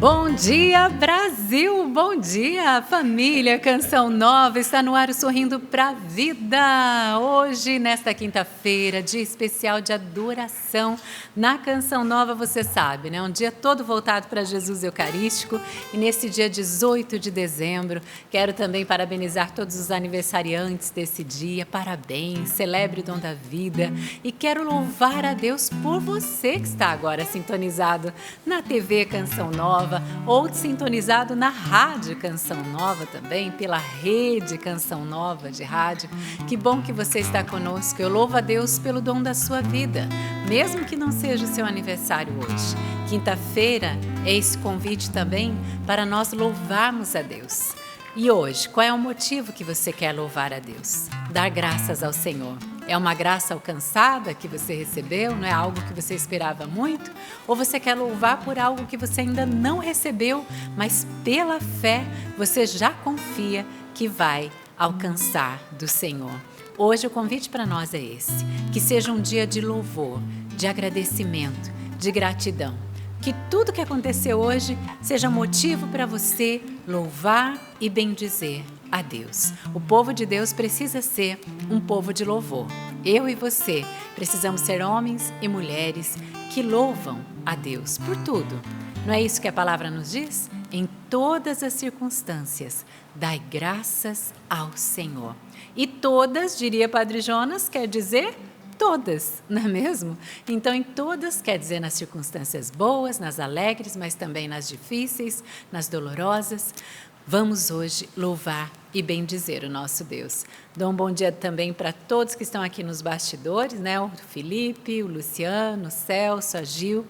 Bom dia, Brasil! Bom dia, família! Canção Nova está no ar, o Sorrindo pra Vida. Hoje, nesta quinta-feira, dia especial de adoração. Na Canção Nova, você sabe, né? Um dia todo voltado para Jesus Eucarístico. E nesse dia 18 de dezembro, quero também parabenizar todos os aniversariantes desse dia. Parabéns, celebre o dom da vida. E quero louvar a Deus por você que está agora sintonizado na TV Canção Nova, ou sintonizado na Rádio Canção Nova também, pela Rede Canção Nova de rádio. Que bom que você está conosco. Eu louvo a Deus pelo dom da sua vida, mesmo que não seja o seu aniversário hoje. Quinta-feira é esse convite também para nós louvarmos a Deus. E hoje, qual é o motivo que você quer louvar a Deus? Dar graças ao Senhor. É uma graça alcançada que você recebeu? Não é algo que você esperava muito? Ou você quer louvar por algo que você ainda não recebeu, mas pela fé você já confia que vai alcançar do Senhor? Hoje o convite para nós é esse, que seja um dia de louvor, de agradecimento, de gratidão. Que tudo que aconteceu hoje seja motivo para você louvar e bendizer a Deus. O povo de Deus precisa ser um povo de louvor. Eu e você precisamos ser homens e mulheres que louvam a Deus por tudo. Não é isso que a palavra nos diz? Em todas as circunstâncias, dai graças ao Senhor. E todas, diria Padre Jonas, quer dizer todas, não é mesmo? Então, em todas, quer dizer nas circunstâncias boas, nas alegres, mas também nas difíceis, nas dolorosas. Vamos hoje louvar e bendizer o nosso Deus. Dou um bom dia também para todos que estão aqui nos bastidores, né? O Felipe, o Luciano, o Celso, a Gil,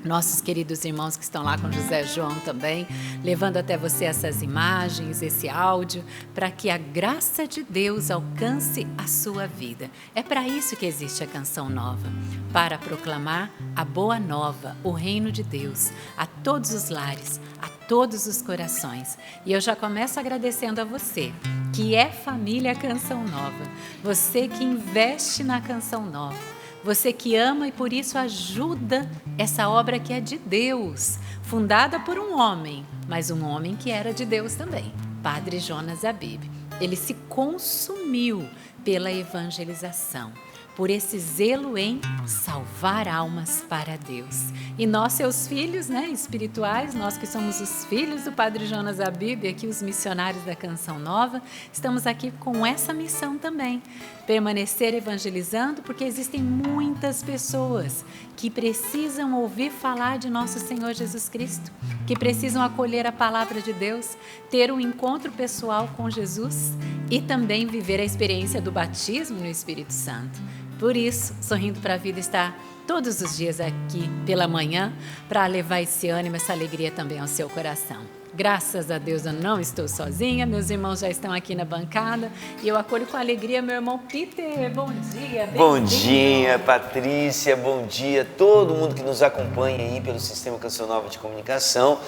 nossos queridos irmãos que estão lá com José João também, levando até você essas imagens, esse áudio, para que a graça de Deus alcance a sua vida. É para isso que existe a Canção Nova, para proclamar a boa nova, o reino de Deus, a todos os lares, a todos os corações. E eu já começo agradecendo a você, que é família Canção Nova, você que investe na Canção Nova, você que ama e por isso ajuda essa obra que é de Deus, fundada por um homem, mas um homem que era de Deus também, Padre Jonas Abib. Ele se consumiu pela evangelização, por esse zelo em salvar almas para Deus. E nós, seus filhos, né, espirituais, nós que somos os filhos do Padre Jonas Abib, aqui os missionários da Canção Nova, estamos aqui com essa missão também, permanecer evangelizando, porque existem muitas pessoas que precisam ouvir falar de nosso Senhor Jesus Cristo, que precisam acolher a palavra de Deus, ter um encontro pessoal com Jesus e também viver a experiência do batismo no Espírito Santo. Por isso, Sorrindo para a Vida está todos os dias aqui pela manhã para levar esse ânimo, essa alegria também ao seu coração. Graças a Deus eu não estou sozinha, meus irmãos já estão aqui na bancada e eu acolho com alegria meu irmão Peter. Bom dia, bem-vindo. Bom dia, Patrícia, bom dia todo mundo que nos acompanha aí pelo Sistema Canção Nova de Comunicação.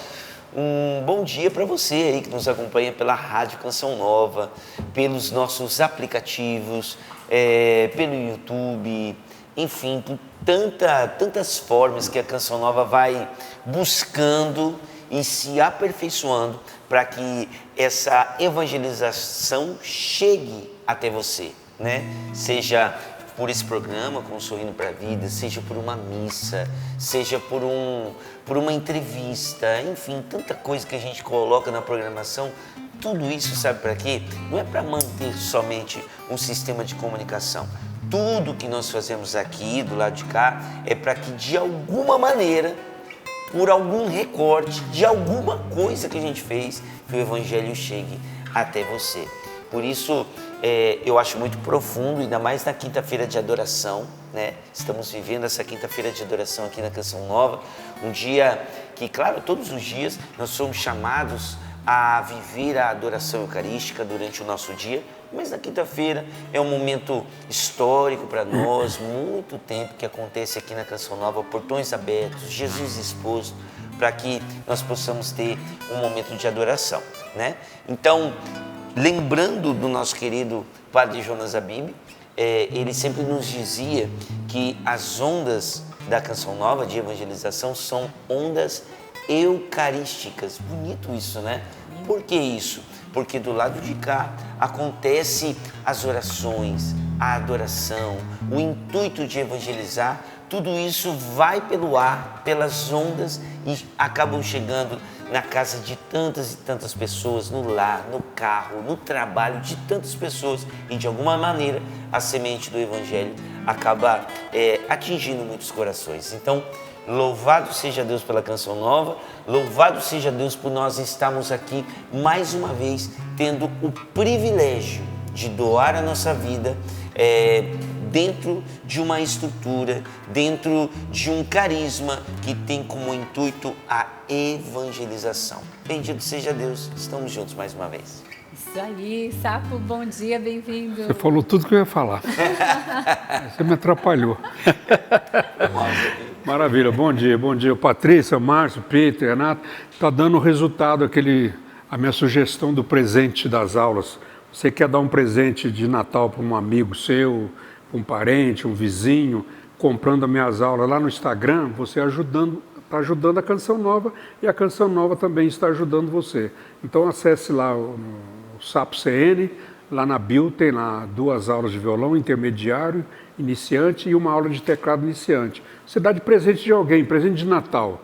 Um bom dia para você aí que nos acompanha pela Rádio Canção Nova, pelos nossos aplicativos, pelo YouTube, enfim, por tantas formas que a Canção Nova vai buscando e se aperfeiçoando para que essa evangelização chegue até você, né? Seja por esse programa, com Sorrindo para a Vida, seja por uma missa, seja por uma entrevista, enfim, tanta coisa que a gente coloca na programação. Tudo isso, sabe para quê? Não é para manter somente um sistema de comunicação. Tudo que nós fazemos aqui, do lado de cá, é para que de alguma maneira, por algum recorte, de alguma coisa que a gente fez, que o Evangelho chegue até você. Por isso, eu acho muito profundo, ainda mais na quinta-feira de adoração, né? Estamos vivendo essa quinta-feira de adoração aqui na Canção Nova, um dia que, claro, todos os dias nós somos chamados a viver a adoração eucarística durante o nosso dia, mas na quinta-feira é um momento histórico para nós, muito tempo que acontece aqui na Canção Nova, portões abertos, Jesus exposto, para que nós possamos ter um momento de adoração, né? Então, lembrando do nosso querido Padre Jonas Abib, ele sempre nos dizia que as ondas da Canção Nova de evangelização são ondas eucarísticas. Bonito isso, né? Por que isso? Porque do lado de cá acontece as orações, a adoração, o intuito de evangelizar. Tudo isso vai pelo ar, pelas ondas e acabam chegando na casa de tantas e tantas pessoas, no lar, no carro, no trabalho de tantas pessoas, e de alguma maneira a semente do Evangelho acaba atingindo muitos corações. Então, louvado seja Deus pela Canção Nova, louvado seja Deus por nós estarmos aqui mais uma vez tendo o privilégio de doar a nossa vida dentro de uma estrutura, dentro de um carisma que tem como intuito a evangelização. Bendito seja Deus, estamos juntos mais uma vez. Isso aí, Sapo, bom dia, bem-vindo. Você falou tudo que eu ia falar. Você me atrapalhou. Maravilha, bom dia. Patrícia, Márcio, Peter, Renato. Está dando resultado a minha sugestão do presente das aulas. Você quer dar um presente de Natal para um amigo seu, um parente, um vizinho, comprando as minhas aulas lá no Instagram, você está ajudando a Canção Nova e a Canção Nova também está ajudando você. Então acesse lá o Sapo CN, lá na bio tem lá 2 aulas de violão intermediário, iniciante e uma aula de teclado iniciante. Você dá de presente de alguém, presente de Natal.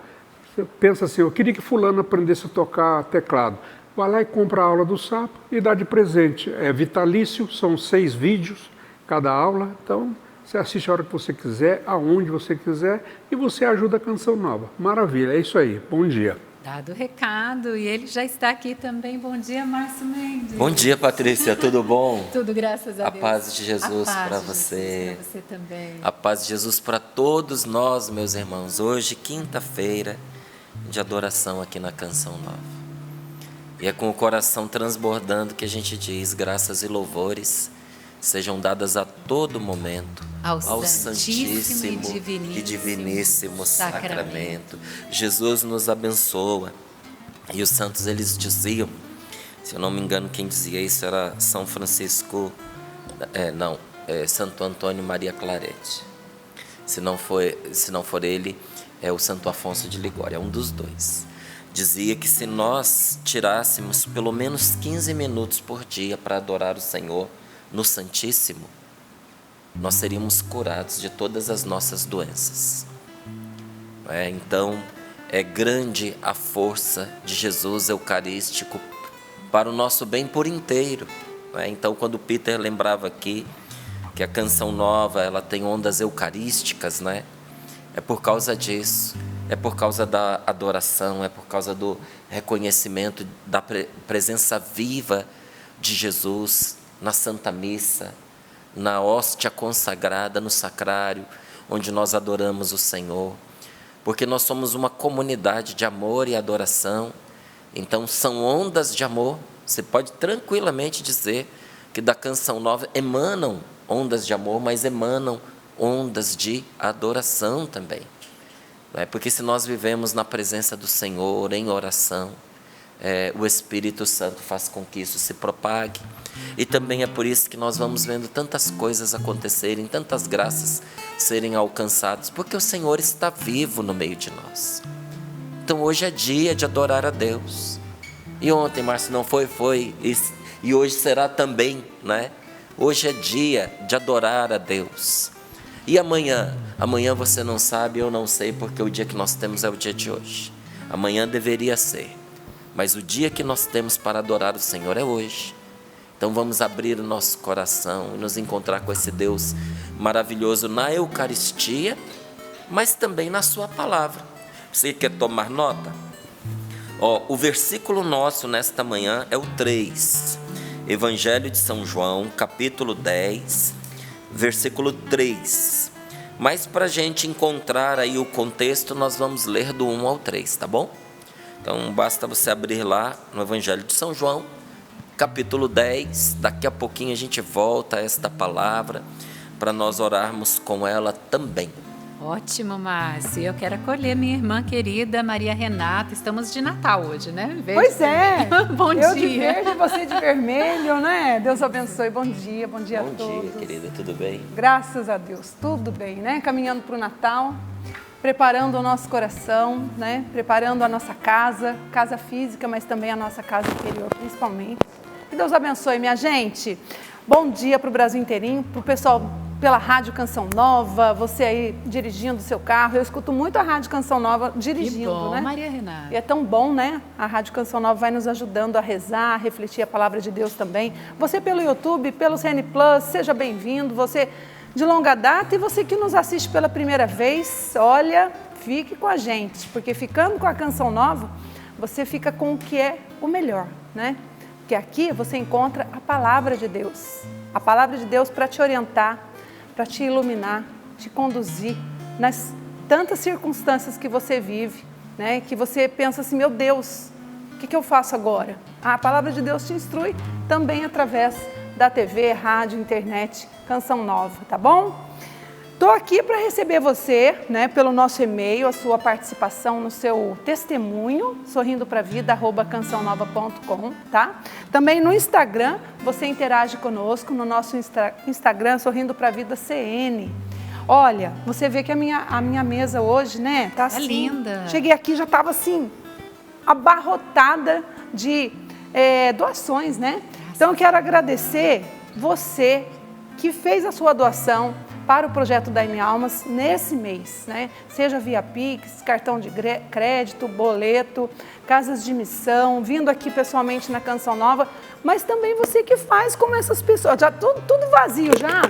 Você pensa assim, eu queria que fulano aprendesse a tocar teclado. Vai lá e compra a aula do Sapo e dá de presente. É vitalício, são 6 vídeos cada aula, então você assiste a hora que você quiser, aonde você quiser e você ajuda a Canção Nova. Maravilha, é isso aí, bom dia. Dado o recado, e ele já está aqui também. Bom dia, Márcio Mendes. Bom dia, Patrícia, tudo bom? Tudo, graças a Deus. A paz de Jesus para você. Para você também. A paz de Jesus para todos nós, meus irmãos. Hoje, quinta-feira de adoração aqui na Canção Nova. E é com o coração transbordando que a gente diz graças e louvores sejam dadas a todo momento ao Santíssimo e Diviníssimo Sacramento. Jesus nos abençoa. E os santos, eles diziam, se eu não me engano, quem dizia isso era São Francisco, Santo Antônio Maria Claret. Se não for ele, é o Santo Afonso de Ligório, é um dos dois. Dizia que se nós tirássemos pelo menos 15 minutos por dia para adorar o Senhor no Santíssimo, nós seríamos curados de todas as nossas doenças. Então, é grande a força de Jesus Eucarístico para o nosso bem por inteiro. Então, quando Peter lembrava aqui que a Canção Nova ela tem ondas eucarísticas, é por causa disso. É por causa da adoração, é por causa do reconhecimento da presença viva de Jesus na Santa Missa, na hóstia consagrada, no sacrário, onde nós adoramos o Senhor. Porque nós somos uma comunidade de amor e adoração, então são ondas de amor. Você pode tranquilamente dizer que da Canção Nova emanam ondas de amor, mas emanam ondas de adoração também. Porque se nós vivemos na presença do Senhor, em oração, o Espírito Santo faz com que isso se propague. E também é por isso que nós vamos vendo tantas coisas acontecerem, tantas graças serem alcançadas, porque o Senhor está vivo no meio de nós. Então hoje é dia de adorar a Deus. E ontem, Márcio, não foi, e hoje será também, Hoje é dia de adorar a Deus. E amanhã? Amanhã você não sabe, eu não sei, porque o dia que nós temos é o dia de hoje. Amanhã deveria ser, mas o dia que nós temos para adorar o Senhor é hoje. Então vamos abrir o nosso coração e nos encontrar com esse Deus maravilhoso na Eucaristia, mas também na sua palavra. Você quer tomar nota? O versículo nosso nesta manhã é o 3. Evangelho de São João, capítulo 10, versículo 3. Mas para a gente encontrar aí o contexto, nós vamos ler do 1 ao 3, tá bom? Então basta você abrir lá no Evangelho de São João, capítulo 10. Daqui a pouquinho a gente volta a esta palavra para nós orarmos com ela também. Ótimo, Márcio. Eu quero acolher minha irmã querida Maria Renata. Estamos de Natal hoje, né? Pois é. Bom dia. Eu de verde, você de vermelho, né? Deus abençoe. Bom dia a todos. Bom dia, querida. Tudo bem? Graças a Deus. Tudo bem, né? Caminhando para o Natal. preparando o nosso coração, né? Preparando a nossa casa física, mas também a nossa casa interior, principalmente. Que Deus abençoe, minha gente. Bom dia para o Brasil inteirinho, para o pessoal pela Rádio Canção Nova, você aí dirigindo o seu carro. Eu escuto muito a Rádio Canção Nova dirigindo, Que bom, né? Maria Renata. E é tão bom, né? A Rádio Canção Nova vai nos ajudando a rezar, a refletir a palavra de Deus também. Você pelo YouTube, pelo CN Plus, seja bem-vindo. Você de longa data e você que nos assiste pela primeira vez, olha, fique com a gente, porque ficando com a Canção Nova, você fica com o que é o melhor, né? Porque aqui você encontra a palavra de Deus. A palavra de Deus para te orientar, para te iluminar, te conduzir nas tantas circunstâncias que você vive, né? Que você pensa assim, meu Deus, o que eu faço agora? A palavra de Deus te instrui também através da TV, rádio, internet, Canção Nova, tá bom? Estou aqui para receber você, né, pelo nosso e-mail, a sua participação no seu testemunho, sorrindopravida@cançãonova.com, tá? Também no Instagram, você interage conosco no nosso Instagram, Sorrindo pra Vida CN. Olha, você vê que a minha mesa hoje, né, tá assim. É linda. Cheguei aqui, já estava assim, abarrotada de doações, né? Então eu quero agradecer você que fez a sua doação para o projeto Dai-me Almas nesse mês, né? Seja via Pix, cartão de crédito, boleto, casas de missão, vindo aqui pessoalmente na Canção Nova, mas também você que faz como essas pessoas, já tudo vazio já,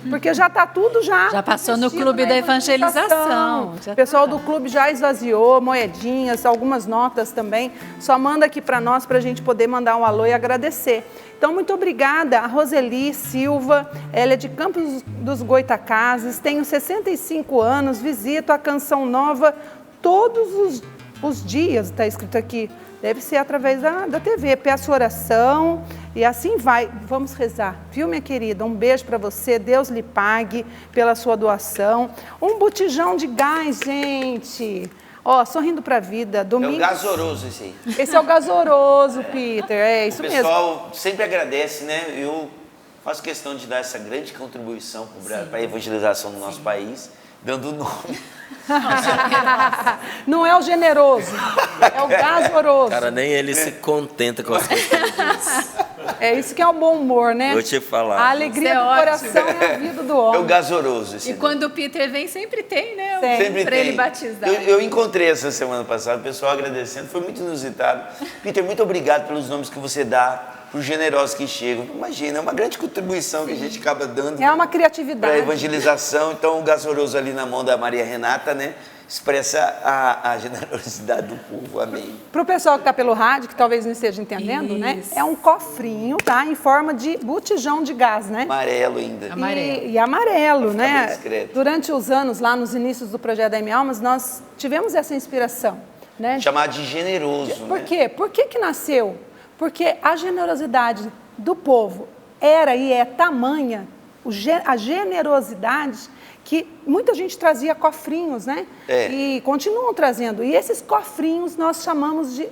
porque já está tudo Já passou no clube da evangelização. O pessoal do clube já esvaziou, moedinhas, algumas notas também, só manda aqui para nós para a gente poder mandar um alô e agradecer. Então, muito obrigada a Roseli Silva, ela é de Campos dos Goitacazes, tenho 65 anos, visito a Canção Nova todos os dias, está escrito aqui, deve ser através da TV, peço oração e assim vai, vamos rezar, viu minha querida? Um beijo para você, Deus lhe pague pela sua doação, um botijão de gás, gente... Ó, Sorrindo pra Vida, domingo... É o gasoroso esse aí. Esse é o gasoroso, Peter, é isso mesmo. O pessoal sempre agradece, né? Eu faço questão de dar essa grande contribuição para a evangelização do nosso país, dando o nome. Não é o generoso, é o gasoroso. Cara, nem ele se contenta com as coisas que ele diz. É isso que é o bom humor, né? Vou te falar. A alegria do coração é a vida do homem. É o gasoroso esse E nome. quando o Peter vem, sempre tem, né? Sempre Para tem. ele batizar. Eu encontrei essa semana passada, o pessoal agradecendo, foi muito inusitado. Peter, muito obrigado pelos nomes que você dá para os generosos que chegam. Imagina, é uma grande contribuição que a gente acaba dando É uma criatividade. para a evangelização. Então, o gasoroso ali na mão da Maria Renata, né, expressa a generosidade do povo. Amém. Para o pessoal que está pelo rádio, que talvez não esteja entendendo, né? Isso. É um cofrinho, tá? Em forma de botijão de gás, né? Amarelo ainda. Amarelo. E amarelo, Pra ficar bem né? discreto. Durante os anos, lá nos inícios do projeto Dai-me Almas, nós tivemos essa inspiração, né? Chamado de generoso, Por né? quê? Por que nasceu? Porque a generosidade do povo era e é tamanha, a generosidade, que muita gente trazia cofrinhos, né? É. E continuam trazendo. E esses cofrinhos nós chamamos de,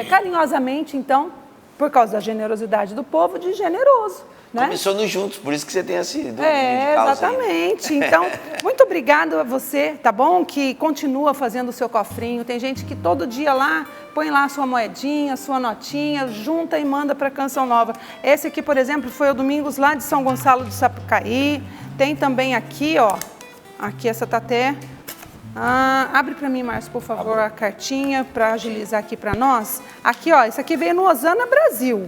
carinhosamente, então, por causa da generosidade do povo, de generoso. Né? Começou no Juntos, por isso que você tem esse domínio de causa aí. Exatamente. Então, muito obrigada a você, tá bom? Que continua fazendo o seu cofrinho. Tem gente que todo dia lá põe lá a sua moedinha, a sua notinha, junta e manda para a Canção Nova. Esse aqui, por exemplo, foi o Domingos lá de São Gonçalo do Sapucaí. Tem também aqui, ó. Aqui essa tá até... abre para mim, Márcio, por favor, a cartinha para agilizar aqui para nós. Aqui, ó, esse aqui veio no Osana Brasil.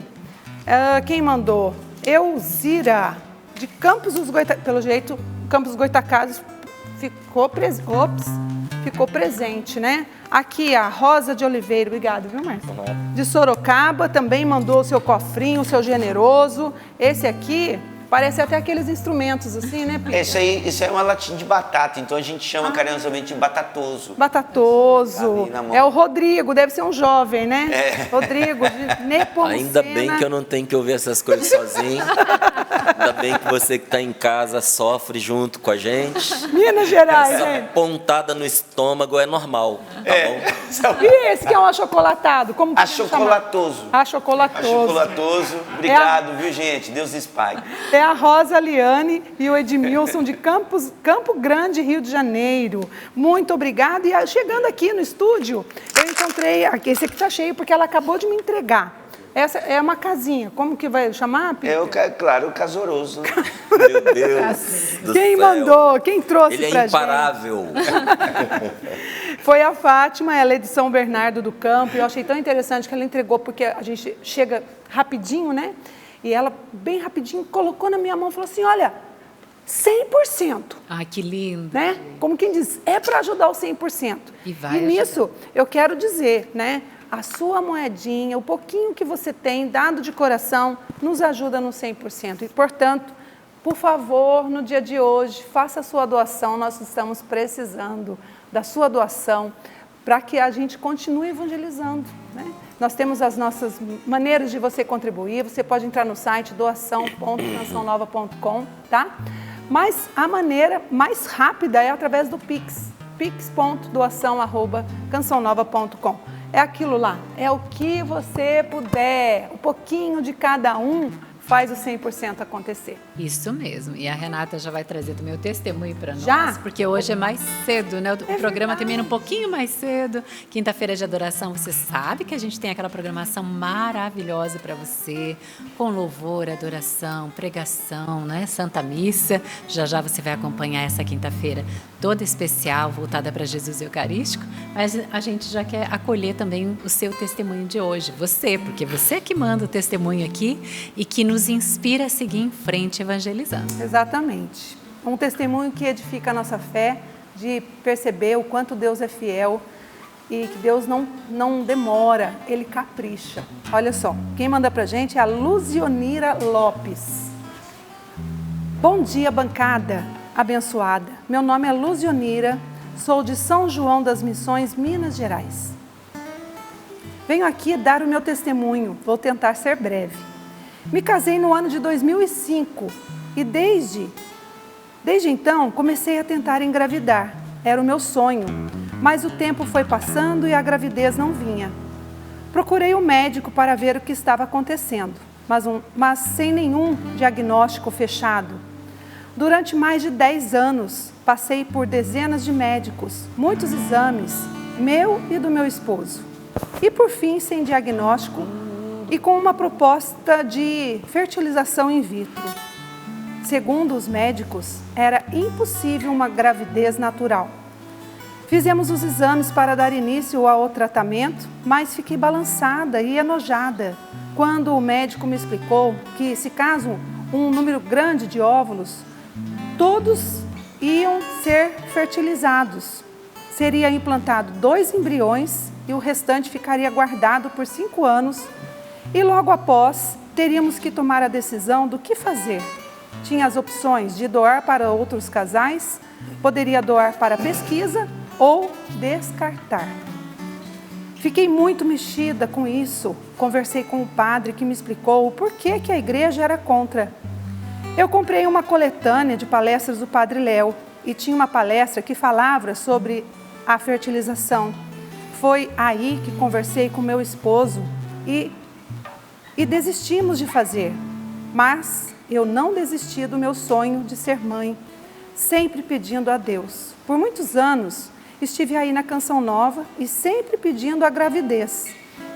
Quem mandou? Elzira, de Campos dos Goitacazes, pelo jeito, Campos dos Goitacazes ficou presente, né? Aqui, a Rosa de Oliveira, obrigado, viu, Márcio? De Sorocaba, também mandou o seu cofrinho, o seu generoso. Esse aqui, parece até aqueles instrumentos assim, né, Peter? Isso aí é uma latinha de batata, então a gente chama carinhosamente de batatoso. Batatoso. Ali na mão. É o Rodrigo, deve ser um jovem, né? Rodrigo, de Nepomucena. Ainda bem que eu não tenho que ouvir essas coisas sozinho. Ainda bem que você que está em casa sofre junto com a gente. Minas Gerais, Essa gente. pontada no estômago é normal, tá bom? E esse que é um achocolatado? Como podemos Achocolatoso. chamar? Achocolatoso. Achocolatoso. Obrigado, viu, gente? Deus lhes pague. É a Rosa Liane e o Edmilson de Campo Grande, Rio de Janeiro. Muito obrigada. E chegando aqui no estúdio, eu encontrei... Esse aqui está cheio porque ela acabou de me entregar. Essa é uma casinha. Como que vai chamar, Peter? Claro, o Casoroso. Meu Deus do Quem céu. mandou? Quem trouxe Ele pra é imparável. Foi a Fátima, ela é de São Bernardo do Campo. Eu achei tão interessante que ela entregou, porque a gente chega rapidinho, né? E ela, bem rapidinho, colocou na minha mão e falou assim, olha, 100%. Ai, que lindo. Né? Como quem diz, é para ajudar o 100%. E vai nisso, eu quero dizer, né? A sua moedinha, o pouquinho que você tem, dado de coração, nos ajuda no 100%. E, portanto, por favor, no dia de hoje, faça a sua doação. Nós estamos precisando da sua doação para que a gente continue evangelizando, né? Nós temos as nossas maneiras de você contribuir. Você pode entrar no site doação.cançãonova.com, tá? Mas a maneira mais rápida é através do Pix, pix.doação@cançãonova.com. É aquilo lá, é o que você puder, um pouquinho de cada um faz o 100% acontecer. Isso mesmo. E a Renata já vai trazer também o testemunho para nós. Já? Porque hoje é mais cedo, né? O programa termina um pouquinho mais cedo. Quinta-feira de adoração, você sabe que a gente tem aquela programação maravilhosa para você, com louvor, adoração, pregação, né? Santa Missa. Já já você vai acompanhar essa quinta-feira toda especial, voltada para Jesus Eucarístico. Mas a gente já quer acolher também o seu testemunho de hoje. Você, porque você que manda o testemunho aqui e que nos inspira a seguir em frente evangelizando. Exatamente. Um testemunho que edifica a nossa fé, de perceber o quanto Deus é fiel e que Deus não demora, Ele capricha. Olha só, quem manda pra gente é a Luzionira Lopes. Bom dia, bancada abençoada. Meu nome é Luzionira, sou de São João das Missões, Minas Gerais. Venho aqui dar o meu testemunho, vou tentar ser breve. Me casei no ano de 2005 e desde então comecei a tentar engravidar. Era o meu sonho, mas o tempo foi passando e a gravidez não vinha. Procurei um médico para ver o que estava acontecendo, mas sem nenhum diagnóstico fechado. Durante mais de 10 anos, passei por dezenas de médicos, muitos exames, meu e do meu esposo. E por fim, sem diagnóstico, e com uma proposta de fertilização in vitro. Segundo os médicos, era impossível uma gravidez natural. Fizemos os exames para dar início ao tratamento, mas fiquei balançada e enojada quando o médico me explicou que, se caso um número grande de óvulos, todos iam ser fertilizados. Seria implantado 2 embriões e o restante ficaria guardado por 5 anos. E logo após, teríamos que tomar a decisão do que fazer. Tinha as opções de doar para outros casais, poderia doar para pesquisa ou descartar. Fiquei muito mexida com isso. Conversei com o padre que me explicou o porquê que a igreja era contra. Eu comprei uma coletânea de palestras do Padre Léo e tinha uma palestra que falava sobre a fertilização. Foi aí que conversei com meu esposo e desistimos de fazer, mas eu não desisti do meu sonho de ser mãe, sempre pedindo a Deus. Por muitos anos, estive aí na Canção Nova e sempre pedindo a gravidez.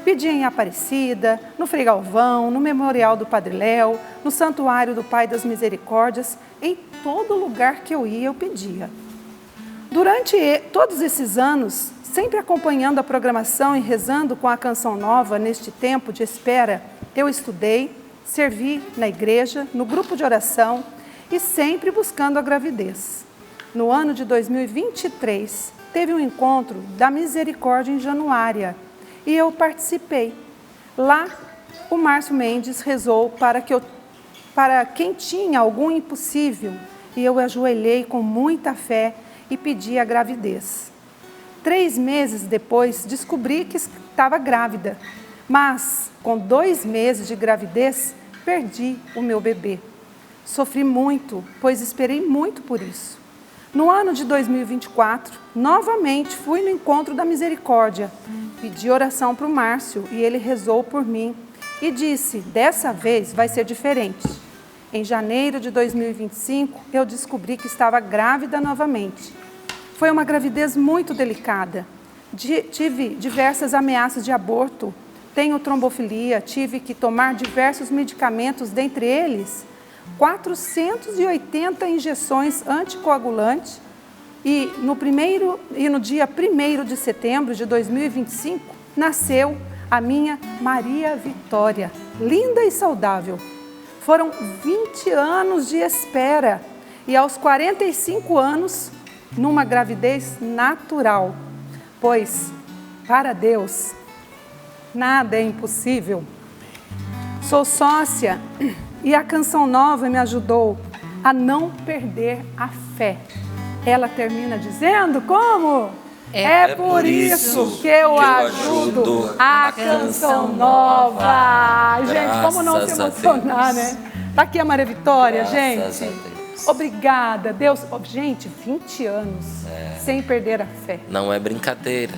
Pedi em Aparecida, no Frei Galvão, no Memorial do Padre Léo, no Santuário do Pai das Misericórdias, em todo lugar que eu ia, eu pedia. Durante todos esses anos, sempre acompanhando a programação e rezando com a Canção Nova neste tempo de espera, eu estudei, servi na igreja, no grupo de oração e sempre buscando a gravidez. No ano de 2023, teve um encontro da Misericórdia em Januária e eu participei. Lá, o Márcio Mendes rezou para quem tinha algum impossível e eu ajoelhei com muita fé e pedi a gravidez. 3 meses depois, descobri que estava grávida, mas com 2 meses de gravidez, perdi o meu bebê. Sofri muito, pois esperei muito por isso. No ano de 2024, novamente fui no encontro da misericórdia, pedi oração para o Márcio e ele rezou por mim e disse, dessa vez vai ser diferente. Em janeiro de 2025, eu descobri que estava grávida novamente. Foi uma gravidez muito delicada. Tive diversas ameaças de aborto. Tenho trombofilia, tive que tomar diversos medicamentos, dentre eles 480 injeções anticoagulantes. E no dia 1º de setembro de 2025, nasceu a minha Maria Vitória, linda e saudável. Foram 20 anos de espera e aos 45 anos, numa gravidez natural, pois, para Deus, nada é impossível. Sou sócia e a Canção Nova me ajudou a não perder a fé. Ela termina dizendo como? É por isso que eu ajudo a Canção Nova. Gente, como não se emocionar, né? Tá aqui a Maria Vitória, gente. Obrigada, Deus. Gente, 20 anos sem perder a fé. Não é brincadeira.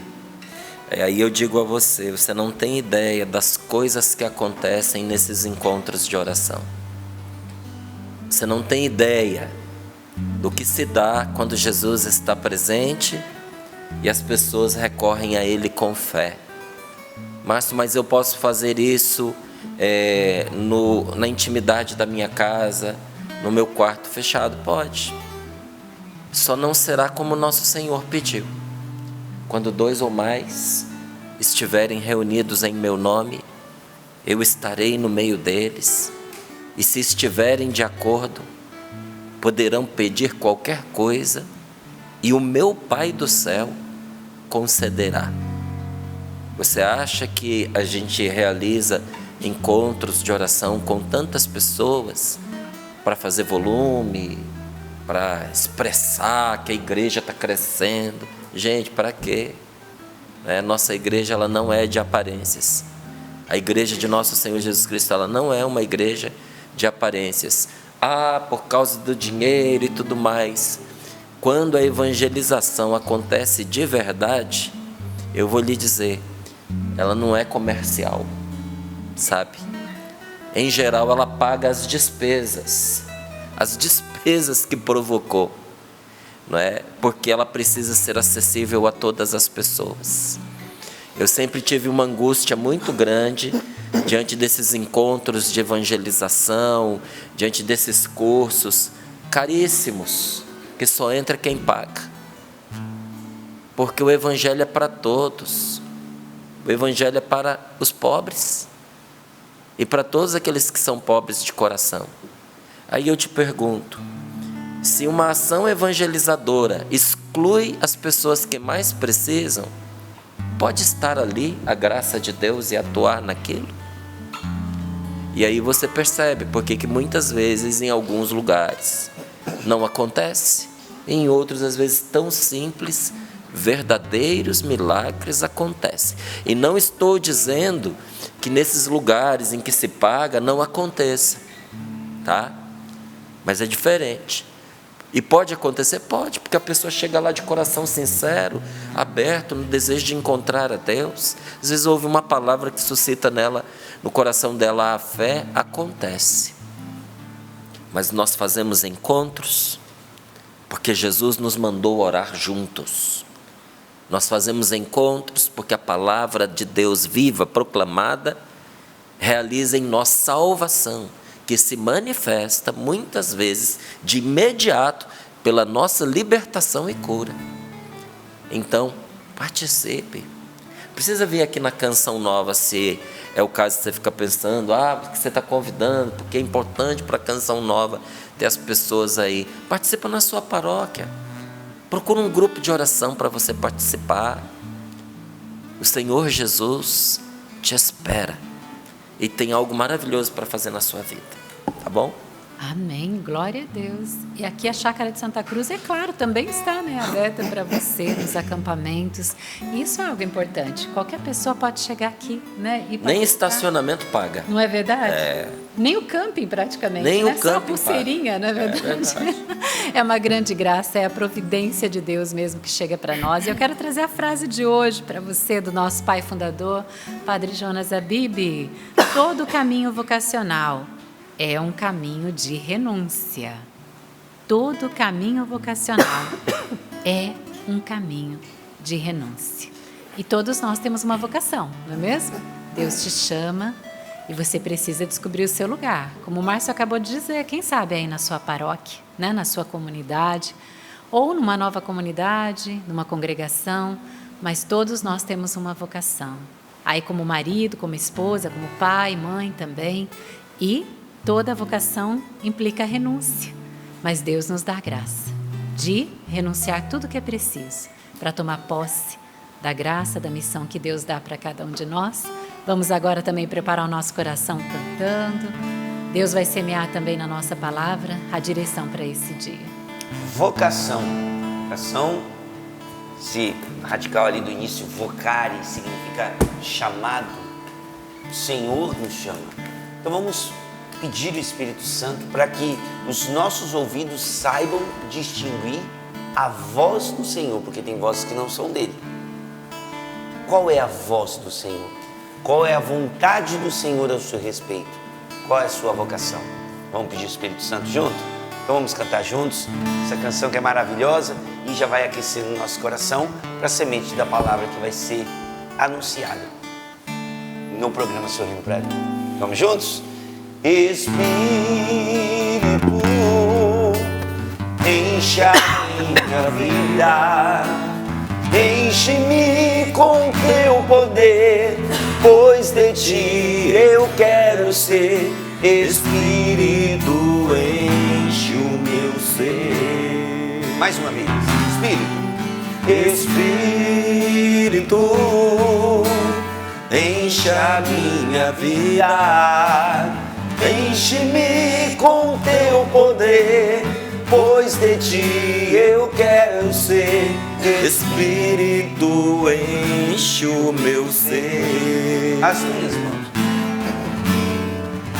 Aí eu digo a você, você não tem ideia das coisas que acontecem nesses encontros de oração. Você não tem ideia do que se dá quando Jesus está presente e as pessoas recorrem a Ele com fé. Márcio, mas eu posso fazer isso na intimidade da minha casa, no meu quarto fechado? Pode. Só não será como nosso Senhor pediu. Quando 2 ou mais estiverem reunidos em meu nome, eu estarei no meio deles. E se estiverem de acordo, poderão pedir qualquer coisa e o meu Pai do céu concederá. Você acha que a gente realiza encontros de oração com tantas pessoas para fazer volume, para expressar que a igreja está crescendo? Gente, para quê? Nossa igreja ela não é de aparências. A igreja de nosso Senhor Jesus Cristo ela não é uma igreja de aparências. Por causa do dinheiro e tudo mais. Quando a evangelização acontece de verdade, eu vou lhe dizer, ela não é comercial, sabe? Em geral, ela paga as despesas que provocou, não é? Porque ela precisa ser acessível a todas as pessoas. Eu sempre tive uma angústia muito grande diante desses encontros de evangelização, diante desses cursos caríssimos, que só entra quem paga. Porque o evangelho é para todos. O evangelho é para os pobres e para todos aqueles que são pobres de coração. Aí eu te pergunto, se uma ação evangelizadora exclui as pessoas que mais precisam, pode estar ali a graça de Deus e atuar naquilo? E aí você percebe porque que muitas vezes em alguns lugares não acontece, em outros às vezes tão simples, verdadeiros milagres acontecem. E não estou dizendo que nesses lugares em que se paga não aconteça, tá? Mas é diferente. E pode acontecer? Pode, porque a pessoa chega lá de coração sincero, aberto, no desejo de encontrar a Deus. Às vezes ouve uma palavra que suscita nela, no coração dela a fé, acontece. Mas nós fazemos encontros porque Jesus nos mandou orar juntos. Nós fazemos encontros porque a palavra de Deus viva, proclamada, realiza em nós salvação, que se manifesta muitas vezes de imediato pela nossa libertação e cura. Então, participe. Precisa vir aqui na Canção Nova se é o caso de você ficar pensando, porque você está convidando, porque é importante para a Canção Nova ter as pessoas aí. Participa na sua paróquia. Procura um grupo de oração para você participar. O Senhor Jesus te espera e tem algo maravilhoso para fazer na sua vida, tá bom? Amém, glória a Deus. E aqui a Chácara de Santa Cruz, é claro, também está aberta para você, nos acampamentos. Isso é algo importante. Qualquer pessoa pode chegar aqui, e nem estacionamento paga. Não é verdade? Nem o camping, praticamente. Nem o camping. Só a pulseirinha, não é verdade? É verdade. É uma grande graça, é a providência de Deus mesmo que chega para nós. E eu quero trazer a frase de hoje para você, do nosso pai fundador, Padre Jonas Abib. Todo caminho vocacional é um caminho de renúncia. Todo caminho vocacional é um caminho de renúncia. E todos nós temos uma vocação, não é mesmo? Deus te chama e você precisa descobrir o seu lugar. Como o Márcio acabou de dizer, quem sabe aí na sua paróquia, né? Na sua comunidade, ou numa nova comunidade, numa congregação, mas todos nós temos uma vocação. Aí como marido, como esposa, como pai, mãe também. E toda vocação implica renúncia. Mas Deus nos dá a graça de renunciar tudo que é preciso para tomar posse da graça, da missão que Deus dá para cada um de nós. Vamos agora também preparar o nosso coração cantando. Deus vai semear também na nossa palavra a direção para esse dia. Vocação. Vocação, se radical ali do início, vocare, significa chamado. O Senhor nos chama. Então vamos pedir o Espírito Santo para que os nossos ouvidos saibam distinguir a voz do Senhor, porque tem vozes que não são dele. Qual é a voz do Senhor? Qual é a vontade do Senhor ao seu respeito? Qual é a sua vocação? Vamos pedir o Espírito Santo junto? Então vamos cantar juntos essa canção que é maravilhosa e já vai aquecer no nosso coração para a semente da palavra que vai ser anunciada no programa Sorrindo para Vida. Vamos juntos? Espírito, enche a minha vida, enche-me com teu poder, pois de ti eu quero ser. Espírito, enche o meu ser. Mais uma vez, Espírito, enche a minha vida, enche-me com teu poder, pois de ti eu quero ser. Espírito, enche o meu ser.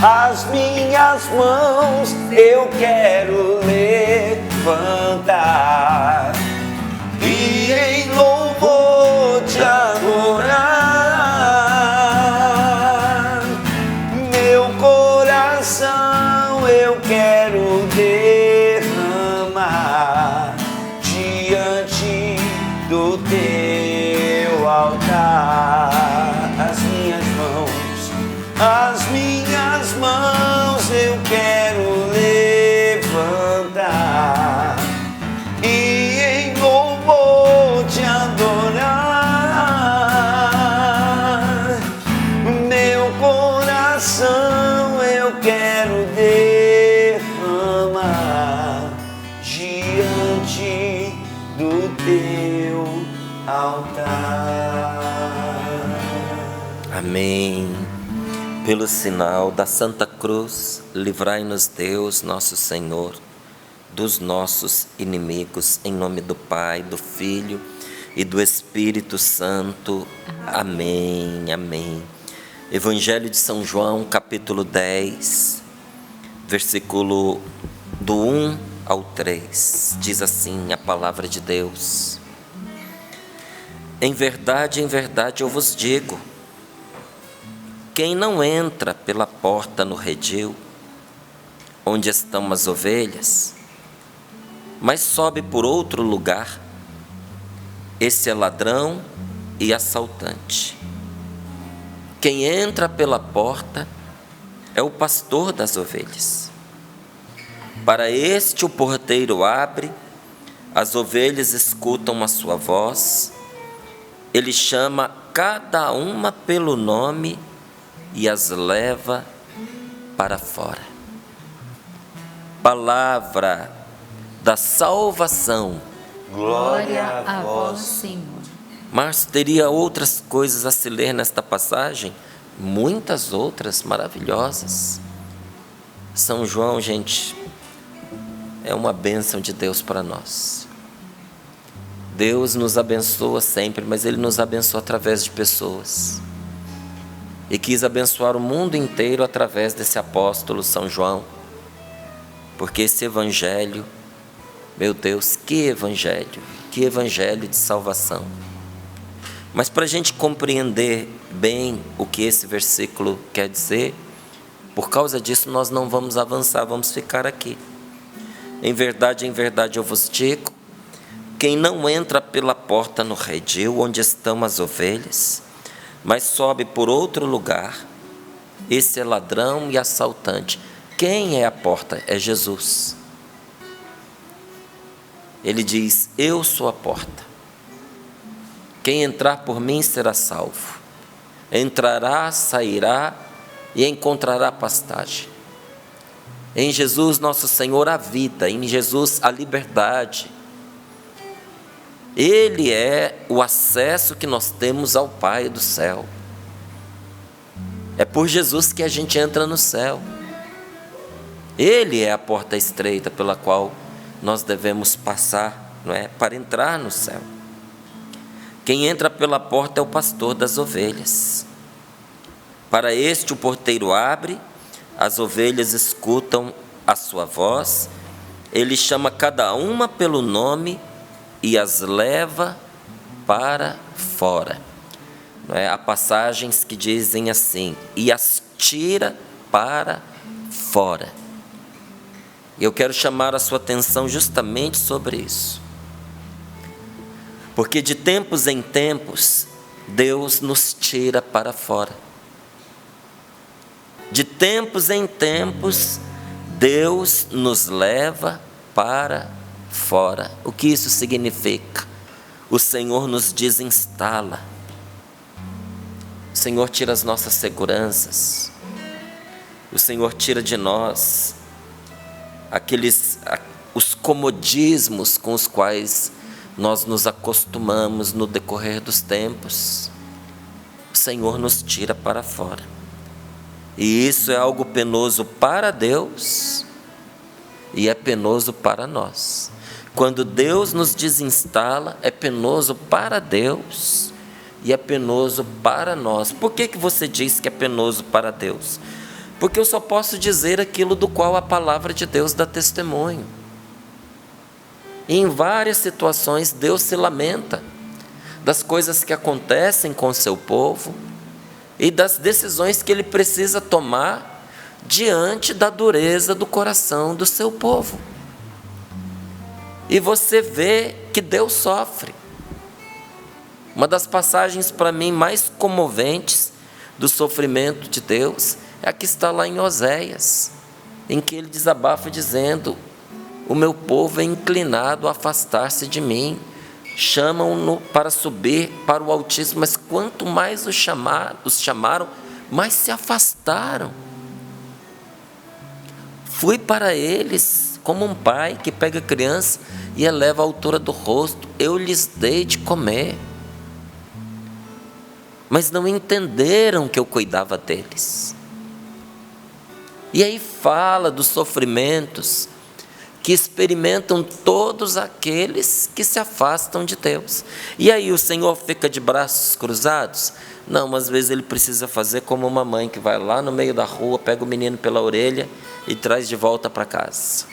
As minhas mãos eu quero levantar e em louvor te adorar. Meu coração eu quero derramar diante do teu altar. As minhas mãos eu quero levantar e em louvor te adorar. Meu coração eu quero derramar diante do teu altar. Amém. Pelo sinal da Santa Cruz, livrai-nos Deus, nosso Senhor, dos nossos inimigos, em nome do Pai, do Filho e do Espírito Santo. Amém, amém. Evangelho de São João, capítulo 10, versículo do 1 ao 3, diz assim a palavra de Deus: em verdade eu vos digo, quem não entra pela porta no redil, onde estão as ovelhas, mas sobe por outro lugar, esse é ladrão e assaltante. Quem entra pela porta é o pastor das ovelhas. Para este o porteiro abre, as ovelhas escutam a sua voz, ele chama cada uma pelo nome e as leva para fora. Palavra da salvação. Glória a vós, Senhor. Mas teria outras coisas a se ler nesta passagem, muitas outras maravilhosas. São João, gente, é uma bênção de Deus para nós. Deus nos abençoa sempre, mas Ele nos abençoa através de pessoas. E quis abençoar o mundo inteiro através desse apóstolo São João, porque esse evangelho, meu Deus, que evangelho de salvação. Mas para a gente compreender bem o que esse versículo quer dizer, Por causa disso, nós não vamos avançar, vamos ficar aqui. Em verdade eu vos digo, quem não entra pela porta no redil, onde estão as ovelhas, mas sobe por outro lugar, esse é ladrão e assaltante. Quem é a porta? É Jesus. Ele diz: eu sou a porta. Quem entrar por mim será salvo. Entrará, sairá e encontrará pastagem. Em Jesus nosso Senhor a vida, em Jesus a liberdade. Ele é o acesso que nós temos ao Pai do céu. É por Jesus que a gente entra no céu. Ele é a porta estreita pela qual nós devemos passar, não é? Para entrar no céu. Quem entra pela porta é o pastor das ovelhas. Para este o porteiro abre, as ovelhas escutam a sua voz, ele chama cada uma pelo nome e as leva para fora. Não é? Há passagens que dizem assim: e as tira para fora. E eu quero chamar a sua atenção justamente sobre isso. Porque de tempos em tempos, Deus nos tira para fora. De tempos em tempos, Deus nos leva para fora. O que isso significa? O Senhor nos desinstala. O Senhor tira as nossas seguranças. O Senhor tira de nós os comodismos com os quais nós nos acostumamos no decorrer dos tempos. O Senhor nos tira para fora. E isso é algo penoso para Deus e é penoso para nós. Quando Deus nos desinstala, é penoso para Deus e é penoso para nós. Por que você diz que é penoso para Deus? Porque eu só posso dizer aquilo do qual a palavra de Deus dá testemunho. E em várias situações Deus se lamenta das coisas que acontecem com o seu povo e das decisões que Ele precisa tomar diante da dureza do coração do seu povo. E você vê que Deus sofre. Uma das passagens para mim mais comoventes do sofrimento de Deus é a que está lá em Oséias, em que ele desabafa dizendo: o meu povo é inclinado a afastar-se de mim, chamam-no para subir para o Altíssimo, mas quanto mais os chamaram, mais se afastaram. Fui para eles como um pai que pega a criança e eleva a altura do rosto, eu lhes dei de comer, mas não entenderam que eu cuidava deles. E aí fala dos sofrimentos que experimentam todos aqueles que se afastam de Deus. E aí o Senhor fica de braços cruzados? Não, às vezes Ele precisa fazer como uma mãe que vai lá no meio da rua, pega o menino pela orelha e traz de volta para casa.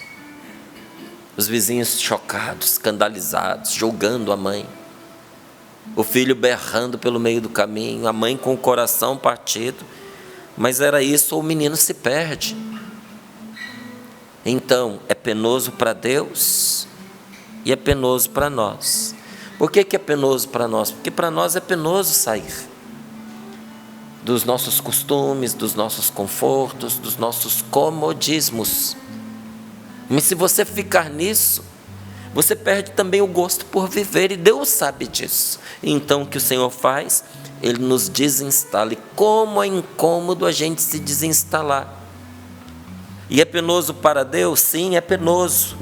Os vizinhos chocados, escandalizados, julgando a mãe. O filho berrando pelo meio do caminho, a mãe com o coração partido. Mas era isso, ou o menino se perde. Então, é penoso para Deus e é penoso para nós. Por que é penoso para nós? Porque para nós é penoso sair dos nossos costumes, dos nossos confortos, dos nossos comodismos. Mas se você ficar nisso, você perde também o gosto por viver, e Deus sabe disso. Então o que o Senhor faz? Ele nos desinstala. E como é incômodo a gente se desinstalar. E é penoso para Deus? Sim, é penoso.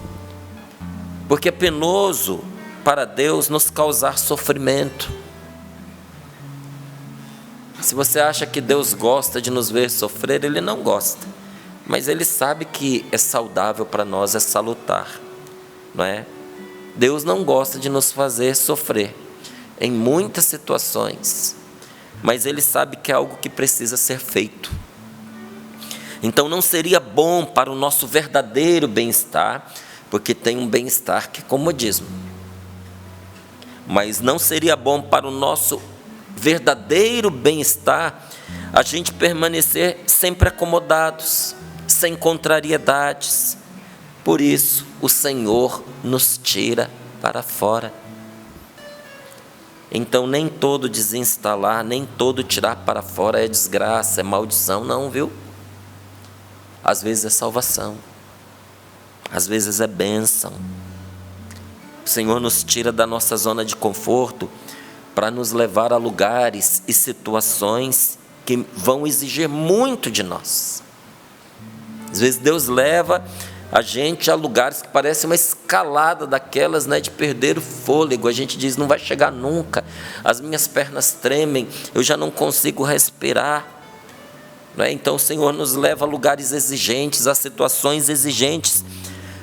Porque é penoso para Deus nos causar sofrimento. Se você acha que Deus gosta de nos ver sofrer, Ele não gosta. Mas Ele sabe que é saudável para nós, é salutar, não é? Deus não gosta de nos fazer sofrer em muitas situações, mas Ele sabe que é algo que precisa ser feito. Então não seria bom para o nosso verdadeiro bem-estar, porque tem um bem-estar que é comodismo, mas não seria bom para o nosso verdadeiro bem-estar a gente permanecer sempre acomodados, sem contrariedades. Por isso, o Senhor nos tira para fora. Então, nem todo desinstalar, nem todo tirar para fora é desgraça, é maldição, não, viu? Às vezes é salvação, às vezes é bênção. O Senhor nos tira da nossa zona de conforto para nos levar a lugares e situações que vão exigir muito de nós. Às vezes Deus leva a gente a lugares que parecem uma escalada daquelas, né, de perder o fôlego. A gente diz, não vai chegar nunca, as minhas pernas tremem, eu já não consigo respirar. Não é? Então o Senhor nos leva a lugares exigentes, a situações exigentes,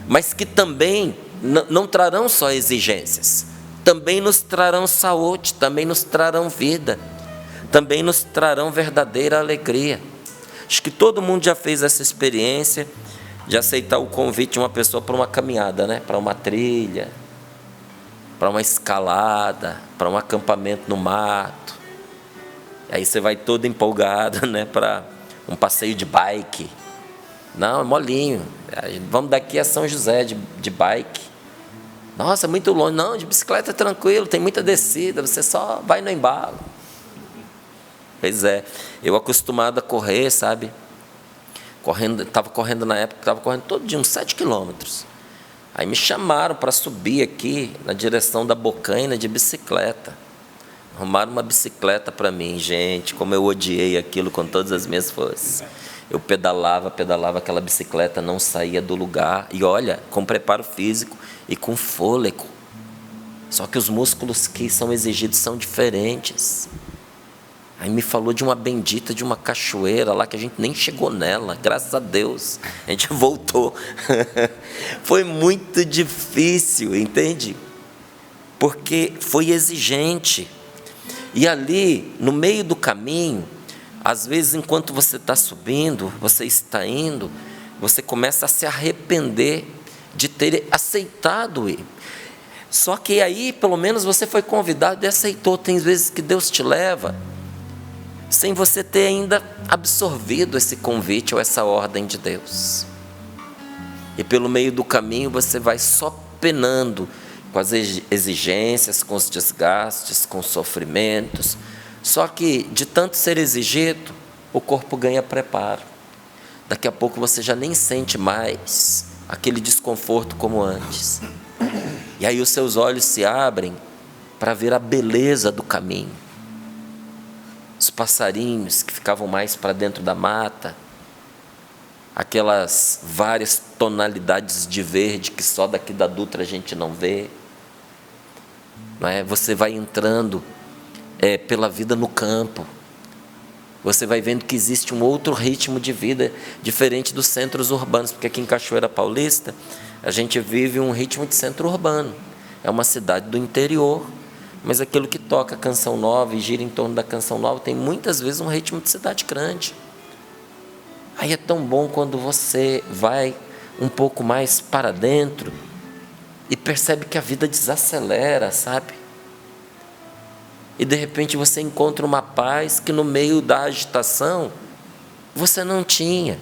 mas que também não trarão só exigências, também nos trarão saúde, também nos trarão vida, também nos trarão verdadeira alegria. Acho que todo mundo já fez essa experiência de aceitar o convite de uma pessoa para uma caminhada, né? Para uma trilha, para uma escalada, para um acampamento no mato. E aí você vai todo empolgado, né? Para um passeio de bike. Não, é molinho. Vamos daqui a São José de bike. Nossa, muito longe. Não, de bicicleta é tranquilo, tem muita descida, você só vai no embalo. Pois é, eu acostumado a correr, sabe? Estava correndo na época, estava correndo todo dia uns 7 quilômetros. Aí me chamaram para subir aqui na direção da Bocaina de bicicleta. Arrumaram uma bicicleta para mim, gente, como eu odiei aquilo com todas as minhas forças. Eu pedalava, aquela bicicleta não saía do lugar. E olha, com preparo físico e com fôlego. Só que os músculos que são exigidos são diferentes. Aí me falou de uma bendita de uma cachoeira lá que a gente nem chegou nela, graças a Deus, a gente voltou. Foi muito difícil, entende? Porque foi exigente. E ali, no meio do caminho, às vezes enquanto você está subindo, você está indo, você começa a se arrepender de ter aceitado ir. Só que aí, pelo menos, você foi convidado e aceitou. Tem vezes que Deus te leva sem você ter ainda absorvido esse convite ou essa ordem de Deus. E pelo meio do caminho você vai só penando com as exigências, com os desgastes, com os sofrimentos. Só que de tanto ser exigido, o corpo ganha preparo. Daqui a pouco você já nem sente mais aquele desconforto como antes. E aí os seus olhos se abrem para ver a beleza do caminho. Os passarinhos que ficavam mais para dentro da mata, aquelas várias tonalidades de verde que só daqui da Dutra a gente não vê. Não é? Você vai entrando pela vida no campo, você vai vendo que existe um outro ritmo de vida diferente dos centros urbanos, porque aqui em Cachoeira Paulista a gente vive um ritmo de centro urbano, é uma cidade do interior, mas aquilo que toca a Canção Nova e gira em torno da Canção Nova tem muitas vezes um ritmo de cidade grande. Aí é tão bom quando você vai um pouco mais para dentro e percebe que a vida desacelera, sabe? E de repente você encontra uma paz que no meio da agitação você não tinha,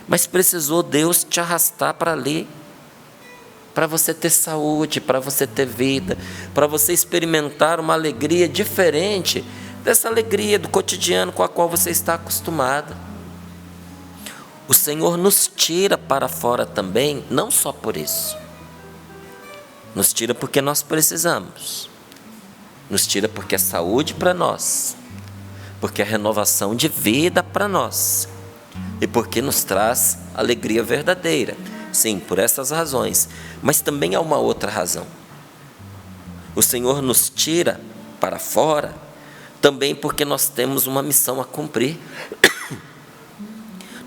mas precisou Deus te arrastar para ali, para você ter saúde, para você ter vida, para você experimentar uma alegria diferente dessa alegria do cotidiano com a qual você está acostumado. O Senhor nos tira para fora também, não só por isso. Nos tira porque nós precisamos. Nos tira porque é saúde para nós, porque é renovação de vida para nós e porque nos traz alegria verdadeira. Sim, por essas razões, mas também há uma outra razão. O Senhor nos tira para fora também porque nós temos uma missão a cumprir.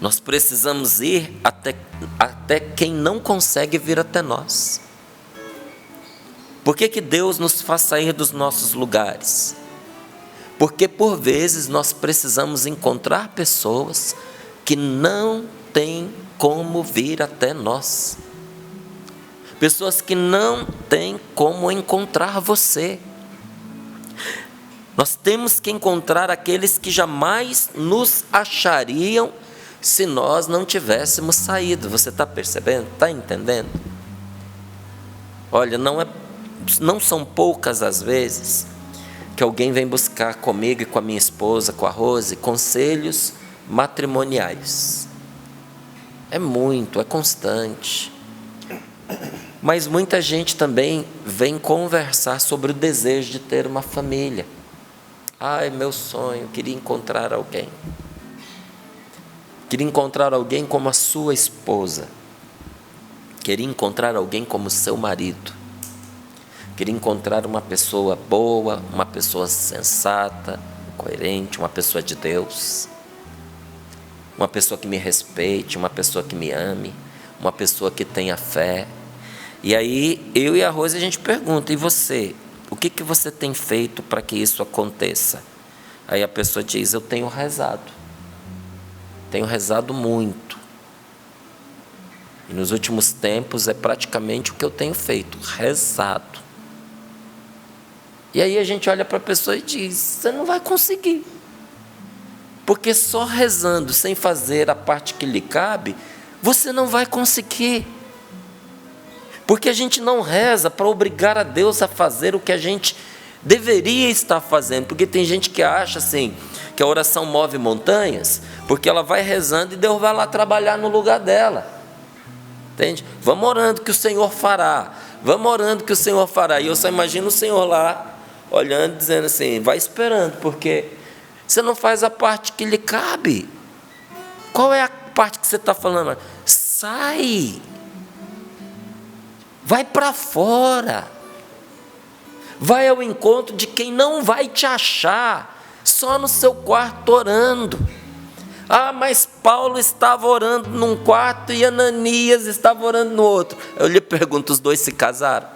Nós precisamos ir até quem não consegue vir até nós. Por que Deus nos faz sair dos nossos lugares? Porque por vezes nós precisamos encontrar pessoas que não têm como vir até nós. Pessoas que não têm como encontrar você. Nós temos que encontrar aqueles que jamais nos achariam se nós não tivéssemos saído. Você está percebendo? Está entendendo? Olha, não são poucas as vezes que alguém vem buscar comigo e com a minha esposa, com a Rose, conselhos matrimoniais. É muito, é constante. Mas muita gente também vem conversar sobre o desejo de ter uma família. Ai, meu sonho, queria encontrar alguém. Queria encontrar alguém como a sua esposa. Queria encontrar alguém como seu marido. Queria encontrar uma pessoa boa, uma pessoa sensata, coerente, uma pessoa de Deus. Uma pessoa que me respeite, uma pessoa que me ame, uma pessoa que tenha fé. E aí, eu e a Rose, a gente pergunta, e você? O que você tem feito para que isso aconteça? Aí a pessoa diz, eu tenho rezado. Tenho rezado muito. E nos últimos tempos é praticamente o que eu tenho feito, rezado. E aí a gente olha para a pessoa e diz, você não vai conseguir. Porque só rezando, sem fazer a parte que lhe cabe, você não vai conseguir. Porque a gente não reza para obrigar a Deus a fazer o que a gente deveria estar fazendo. Porque tem gente que acha assim, que a oração move montanhas, porque ela vai rezando e Deus vai lá trabalhar no lugar dela. Entende? Vamos orando que o Senhor fará. Vamos orando que o Senhor fará. E eu só imagino o Senhor lá, olhando, dizendo assim, vai esperando, porque você não faz a parte que lhe cabe. Qual é a parte que você está falando? Sai! Vai para fora. Vai ao encontro de quem não vai te achar, só no seu quarto orando. Ah, mas Paulo estava orando num quarto e Ananias estava orando no outro. Eu lhe pergunto, os dois se casaram?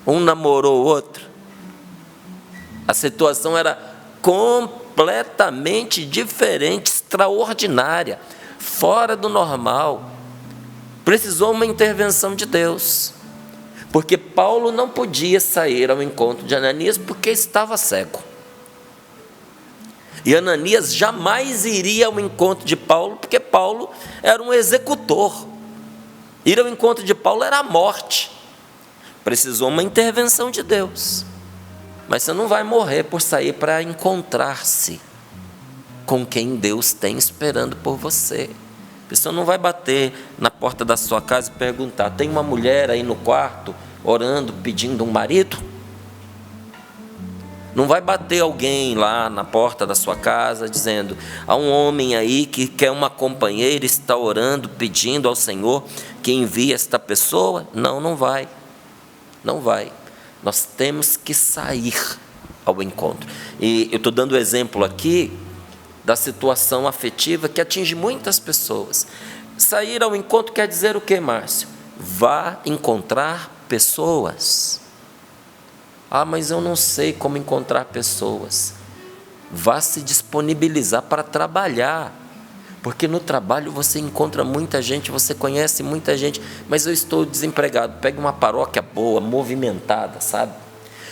Um namorou o outro? A situação era completamente diferente, extraordinária, fora do normal. Precisou uma intervenção de Deus, porque Paulo não podia sair ao encontro de Ananias porque estava cego. E Ananias jamais iria ao encontro de Paulo, porque Paulo era um executor. Ir ao encontro de Paulo era a morte. Precisou uma intervenção de Deus. Mas você não vai morrer por sair para encontrar-se com quem Deus tem esperando por você. A pessoa não vai bater na porta da sua casa e perguntar, tem uma mulher aí no quarto orando, pedindo um marido? Não vai bater alguém lá na porta da sua casa dizendo, há um homem aí que quer uma companheira, está orando, pedindo ao Senhor que envie esta pessoa? Não, não vai. Não vai. Nós temos que sair ao encontro. E eu estou dando o exemplo aqui da situação afetiva que atinge muitas pessoas. Sair ao encontro quer dizer o quê, Márcio? Vá encontrar pessoas. Ah, mas eu não sei como encontrar pessoas. Vá se disponibilizar para trabalhar. Porque no trabalho você encontra muita gente, você conhece muita gente, mas eu estou desempregado. Pega uma paróquia boa, movimentada, sabe?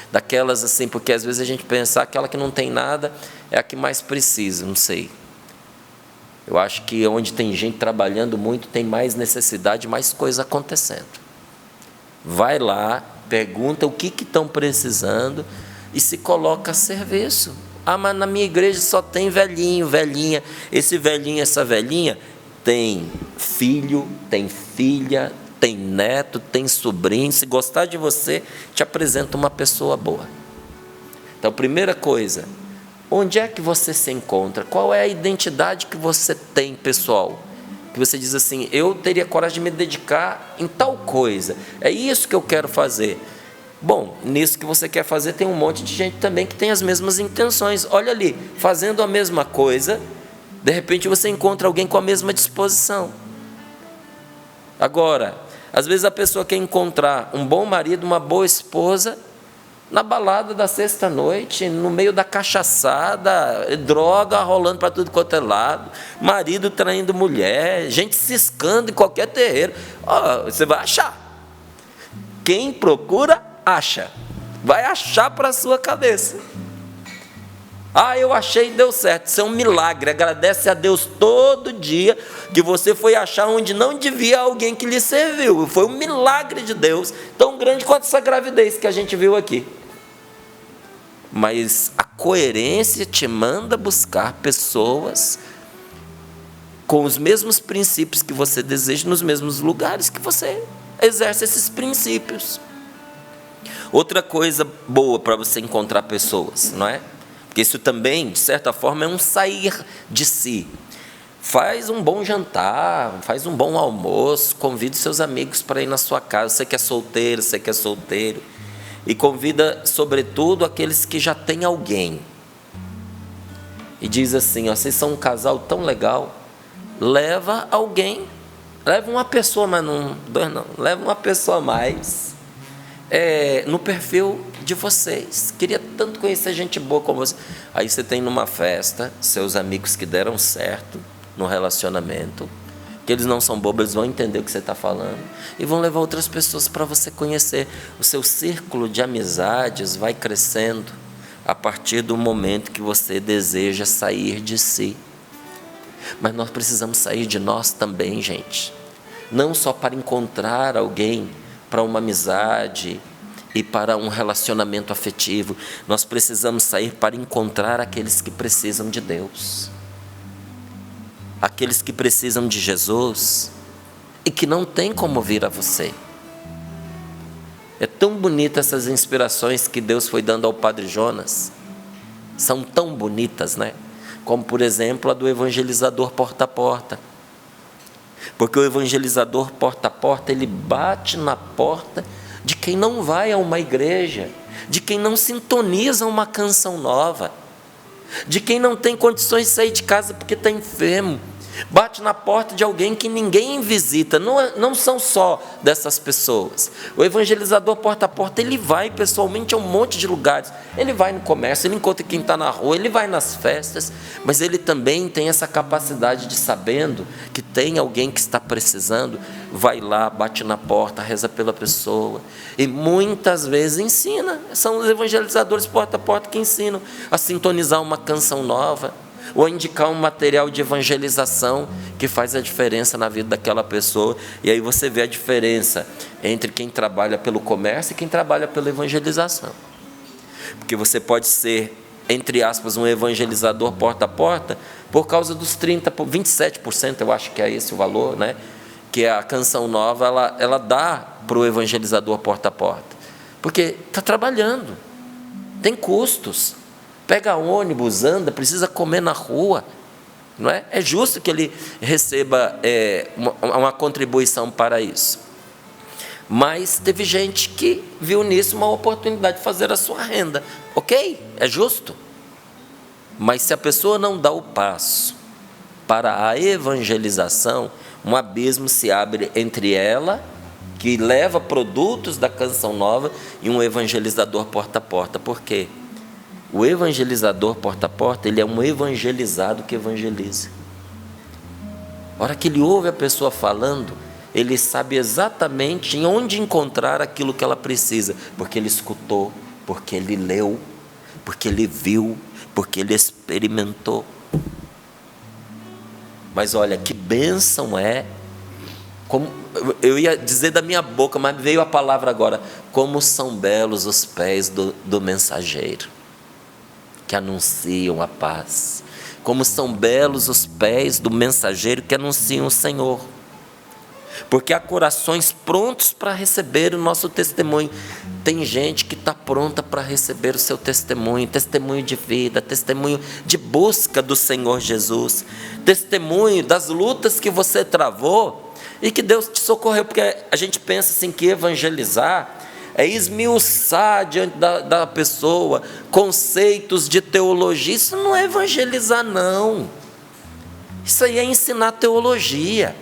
Daquelas assim, porque às vezes a gente pensa, aquela que não tem nada é a que mais precisa, não sei. Eu acho que onde tem gente trabalhando muito, tem mais necessidade, mais coisa acontecendo. Vai lá, pergunta o que estão precisando e se coloca a serviço. Ah, mas na minha igreja só tem velhinho, velhinha. Esse velhinho, essa velhinha tem filho, tem filha, tem neto, tem sobrinho. Se gostar de você, te apresenta uma pessoa boa. Então, primeira coisa, onde é que você se encontra? Qual é a identidade que você tem, pessoal? Que você diz assim, eu teria coragem de me dedicar em tal coisa. É isso que eu quero fazer. Bom, nisso que você quer fazer tem um monte de gente também que tem as mesmas intenções. Olha ali, fazendo a mesma coisa, de repente você encontra alguém com a mesma disposição. Agora, às vezes a pessoa quer encontrar um bom marido, uma boa esposa, na balada da sexta-noite, no meio da cachaçada, droga rolando para tudo quanto é lado, marido traindo mulher, gente ciscando em qualquer terreiro. Você vai achar. Quem procura, acha. vai achar para a sua cabeça. Eu achei e deu certo. Isso é um milagre. Agradece a Deus todo dia que você foi achar onde não devia alguém que lhe serviu. Foi um milagre de Deus, tão grande quanto essa gravidez que a gente viu aqui. Mas a coerência te manda buscar pessoas com os mesmos princípios que você deseja, nos mesmos lugares que você exerce esses princípios. Outra coisa boa para você encontrar pessoas, não é? Porque isso também, de certa forma, é um sair de si. Faz um bom jantar, faz um bom almoço, convide seus amigos para ir na sua casa. Você que é solteiro, você que é solteiro. E convida, sobretudo, aqueles que já têm alguém. E diz assim, vocês são um casal tão legal, leva alguém, leva uma pessoa, mas não, dois não, leva uma pessoa a mais, no perfil de vocês. Queria tanto conhecer gente boa como você. Aí você tem numa festa, seus amigos que deram certo no relacionamento, que eles não são bobos, eles vão entender o que você está falando, e vão levar outras pessoas para você conhecer. O seu círculo de amizades vai crescendo a partir do momento que você deseja sair de si. Mas nós precisamos sair de nós também, gente. Não só para encontrar alguém, para uma amizade e para um relacionamento afetivo. Nós precisamos sair para encontrar aqueles que precisam de Deus. Aqueles que precisam de Jesus e que não tem como vir a você. É tão bonita essas inspirações que Deus foi dando ao Padre Jonas. São tão bonitas, né? Como, por exemplo, a do evangelizador porta a porta. Porque o evangelizador porta a porta, ele bate na porta de quem não vai a uma igreja, de quem não sintoniza uma canção nova, de quem não tem condições de sair de casa porque está enfermo. Bate na porta de alguém que ninguém visita. Não são só dessas pessoas. O evangelizador porta a porta, ele vai pessoalmente a um monte de lugares. Ele vai no comércio, ele encontra quem está na rua, ele vai nas festas, mas ele também tem essa capacidade de, sabendo que tem alguém que está precisando, vai lá, bate na porta, reza pela pessoa, e muitas vezes ensina. São os evangelizadores porta a porta que ensinam a sintonizar uma canção nova, ou indicar um material de evangelização que faz a diferença na vida daquela pessoa. E aí você vê a diferença entre quem trabalha pelo comércio e quem trabalha pela evangelização. Porque você pode ser, entre aspas, um evangelizador porta a porta por causa dos 27%, eu acho que é esse o valor, né? Que a canção nova, ela dá para o evangelizador porta a porta. Porque está trabalhando, tem custos. Pega ônibus, anda, precisa comer na rua, não é? É justo que ele receba uma contribuição para isso. Mas teve gente que viu nisso uma oportunidade de fazer a sua renda. Ok, é justo. Mas se a pessoa não dá o passo para a evangelização, um abismo se abre entre ela, que leva produtos da canção nova, e um evangelizador porta a porta. Por quê? O evangelizador porta a porta, ele é um evangelizado que evangeliza. A hora que ele ouve a pessoa falando, ele sabe exatamente em onde encontrar aquilo que ela precisa, porque ele escutou, porque ele leu, porque ele viu, porque ele experimentou. Mas olha, que bênção é, como eu ia dizer da minha boca, mas veio a palavra agora, como são belos os pés do mensageiro, que anunciam a paz. Como são belos os pés do mensageiro que anunciam o Senhor. Porque há corações prontos para receber o nosso testemunho. Tem gente que está pronta para receber o seu testemunho, testemunho de vida, testemunho de busca do Senhor Jesus, testemunho das lutas que você travou e que Deus te socorreu. Porque a gente pensa assim que evangelizar é esmiuçar diante da pessoa conceitos de teologia. Isso não é evangelizar, não. Isso aí é ensinar teologia.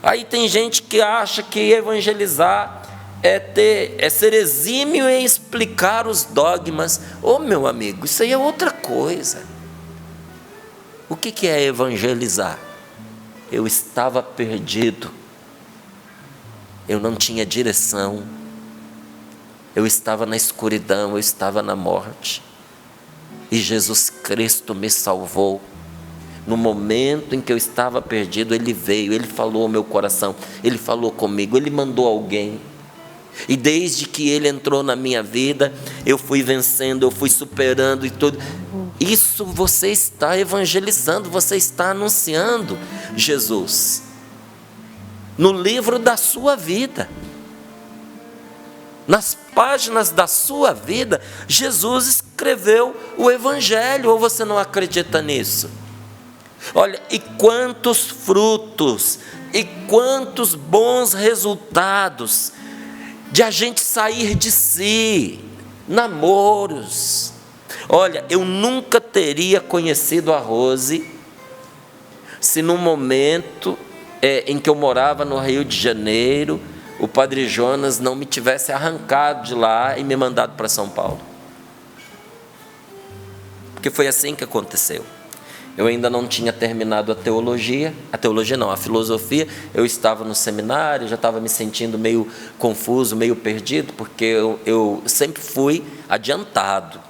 Aí tem gente que acha que evangelizar é ser exímio em explicar os dogmas. Ô, meu amigo, isso aí é outra coisa. O que é evangelizar? Eu estava perdido. Eu não tinha direção, eu estava na escuridão, eu estava na morte. E Jesus Cristo me salvou. No momento em que eu estava perdido, Ele veio, Ele falou ao meu coração, Ele falou comigo, Ele mandou alguém. E desde que Ele entrou na minha vida, eu fui vencendo, eu fui superando e tudo. Isso você está evangelizando, você está anunciando Jesus no livro da sua vida. Nas páginas da sua vida, Jesus escreveu o Evangelho, ou você não acredita nisso? Olha, e quantos frutos, e quantos bons resultados, de a gente sair de si, namoros. Olha, eu nunca teria conhecido a Rose, se no momento em que eu morava no Rio de Janeiro, o Padre Jonas não me tivesse arrancado de lá e me mandado para São Paulo. Porque foi assim que aconteceu. Eu ainda não tinha terminado a filosofia, eu estava no seminário, já estava me sentindo meio confuso, meio perdido, porque eu sempre fui adiantado.